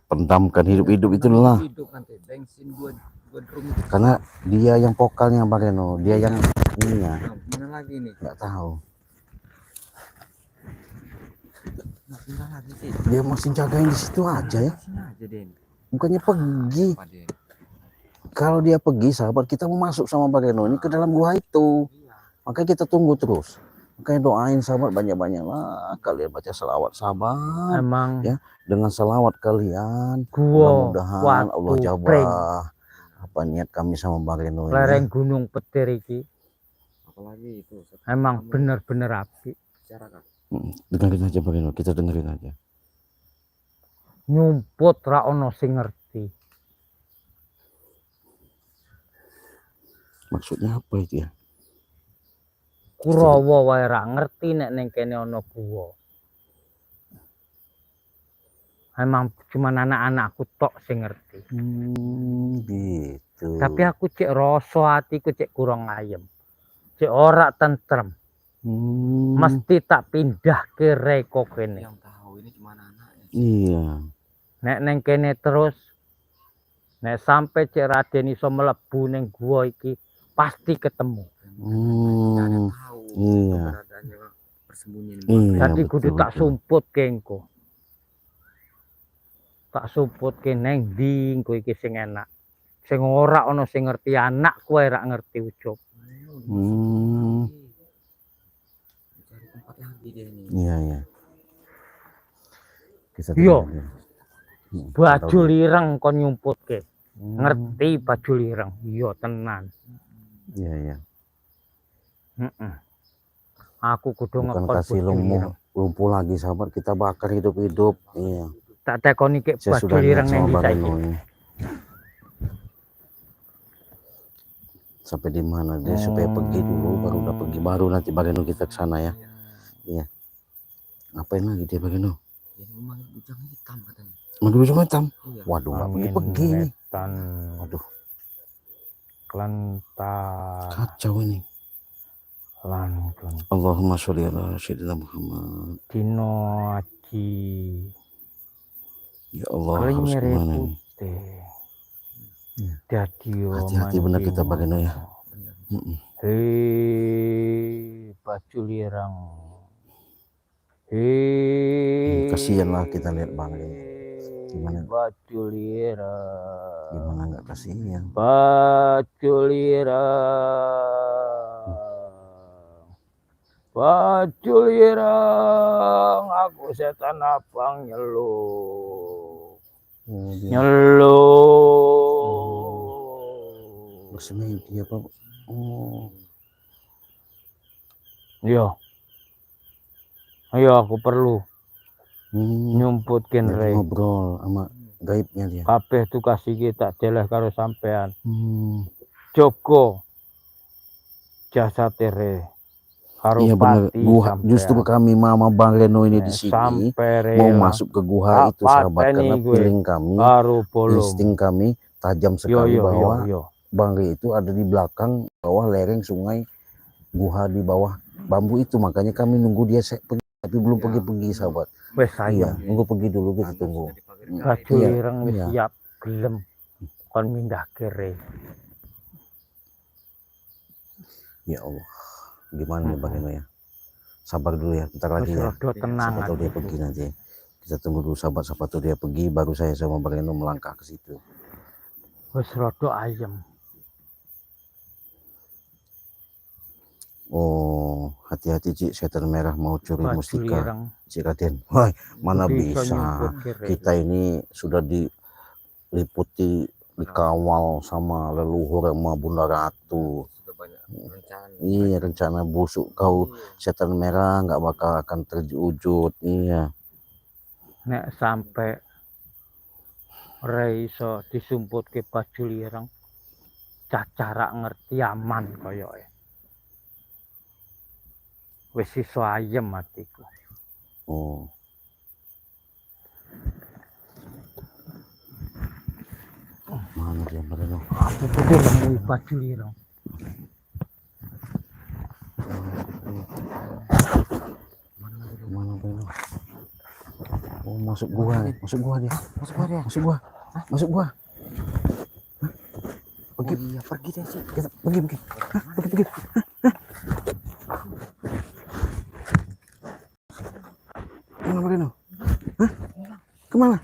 Pendamkan hidup-hidup itulah. Hidup nanti bensin dua drum itu. Karena dia yang vokalnya Bang Reno, dia yang ininya. Nah, mana lagi nih? Nggak tahu. Nah, pindah lagi sih. Dia masih jagain di situ aja ya. Sini aja Den. Bukannya pergi. Apa Den? Kalau dia pergi, sahabat kita mau masuk sama Bang Reno ini ke dalam gua itu. Makanya kita tunggu terus. Makanya doain sahabat banyak-banyak lah. Kalian baca selawat sahabat. Emang Ya, dengan selawat kalian, gua mudah-mudahan Allah waktu jawab apa niat kami sama Bang Reno ini. lereng Gunung Petir iki Apalagi itu. emang bener-bener apik. Bicara kan. Dengerin aja Bang Reno, kita dengerin aja. Nyumput ra ono sing ngerti. Maksudnya apa itu ya? Kurawa wae ra ngerti nek ning kene ana guwa. Emang cuma anak-anakku tok sing ngerti. Gitu. Tapi aku cek rasa atiku cek kurang ayem. Cek ora tentrem. Mesti tak pindah ke reko kene. Yang tahu ini cuma anaknya. Iya. Nek neng kene terus nek sampai cek Raden iso mlebu ning gua iki pasti ketemu. Tidak ada tahu Iya. keberadaannya persembunyian. Iya, Dadi kudu betul, tak betul. sumput ke engko. Tak sumput ke neng ndi engko iki sing enak. Sing ora ana sing ngerti anakku wae ra ngerti ucup. Cari tempat lagi dia ini. Iya, iya. Kita Iya. dengerin. Baju lireng kon nyumputke. Ngerti baju lireng. Iya tenan. Iya, iya. Heeh. Aku kudu Bukan ngekon kasih baju lireng. lumpuh lagi sahabat, kita bakar hidup-hidup. Iya. Tak tekoni ke Saya baju sudah niat lireng sama nang Bang saiki. Reno ini. Sampai di mana dia supaya pergi dulu, baru udah pergi, baru nanti Bang Reno kita ke sana ya. Iya. Ngapain lagi dia Bang Reno? Dia memanggil bujang hitam katanya. Manggil bujang hitam. Iya. Waduh, nggak Angin pergi nih. wetan Waduh, kelentar kacau ini. lantun Allahumma sholli ala sayyidina Muhammad. dino aji Ya Allah, harus klinyere gimana nih? putih. Iya. Dadio Hati-hati benar kita Bang Reno ya. Hei baju lirang. Hei Kasihan lah kita lihat Bang Reno. Gimana? Baju lirang. Gimana nggak kasihan? Baju lirang. Baju lirang. Aku setan abang nyeluk. Oh, dia Nyeluk. bersemedi apa? Oh, Iya. Ayo aku perlu nyumputkin lagi Rey. ngobrol sama gaibnya dia. Kabeh tugas iki tak deleh karo sampean. Joko jasate Rey. Karo Iya benar. pati Guha, sampean. justru kami Mama Bang Reno ini di sini sampai mau rela masuk ke guha itu tak sahabat, pateni karena gue. feeling kami, karo bolong. insting kami tajam Yo sekali yo yo bahwa yo. Bangri itu ada di belakang bawah lereng sungai, guha di bawah bambu itu, makanya kami nunggu dia pergi, tapi belum Ya, pergi-pergi sahabat. Wes Iya, sayang. nunggu pergi dulu, kita Pantas tunggu. sudah dipakai Baju Iya, ireng wis iya. siap gelem kon mindah kere. Ya Allah, gimana nih Bang Eno ya? Sabar dulu ya, bentar lagi Wis ya. rada tenang Siapa tahu dia atiku. pergi nanti. Kita tunggu dulu sahabat, siapa tahu dia pergi, baru saya sama Bang Eno melangkah ke situ. Wis rada ayem. Oh, hati-hati Cik, setan merah mau curi Baju mustika. ireng Cik Raden, wah mana bisa bisa. nyumput kere. Kita ini sudah diliputi, dikawal sama leluhur sama Bunda Ratu. sudah banyak rencana. Iya, rencana busuk kau setan merah nggak bakal akan terwujud. Iya. Nek sampai ora iso disumputke baju ireng, cacarak ngerti aman koyoke. Wis iso ayem atiku. Oh. Mana dia Bang? Aku kudu nemu baju ireng. Mana Bang? Oh, masuk gua dia. Masuk gua. Masuk gua. Masuk gua. Pergi. Oh iya, pergi deh sih. Kita pergi. Pergi. Mana Bang? Hah? Kemana?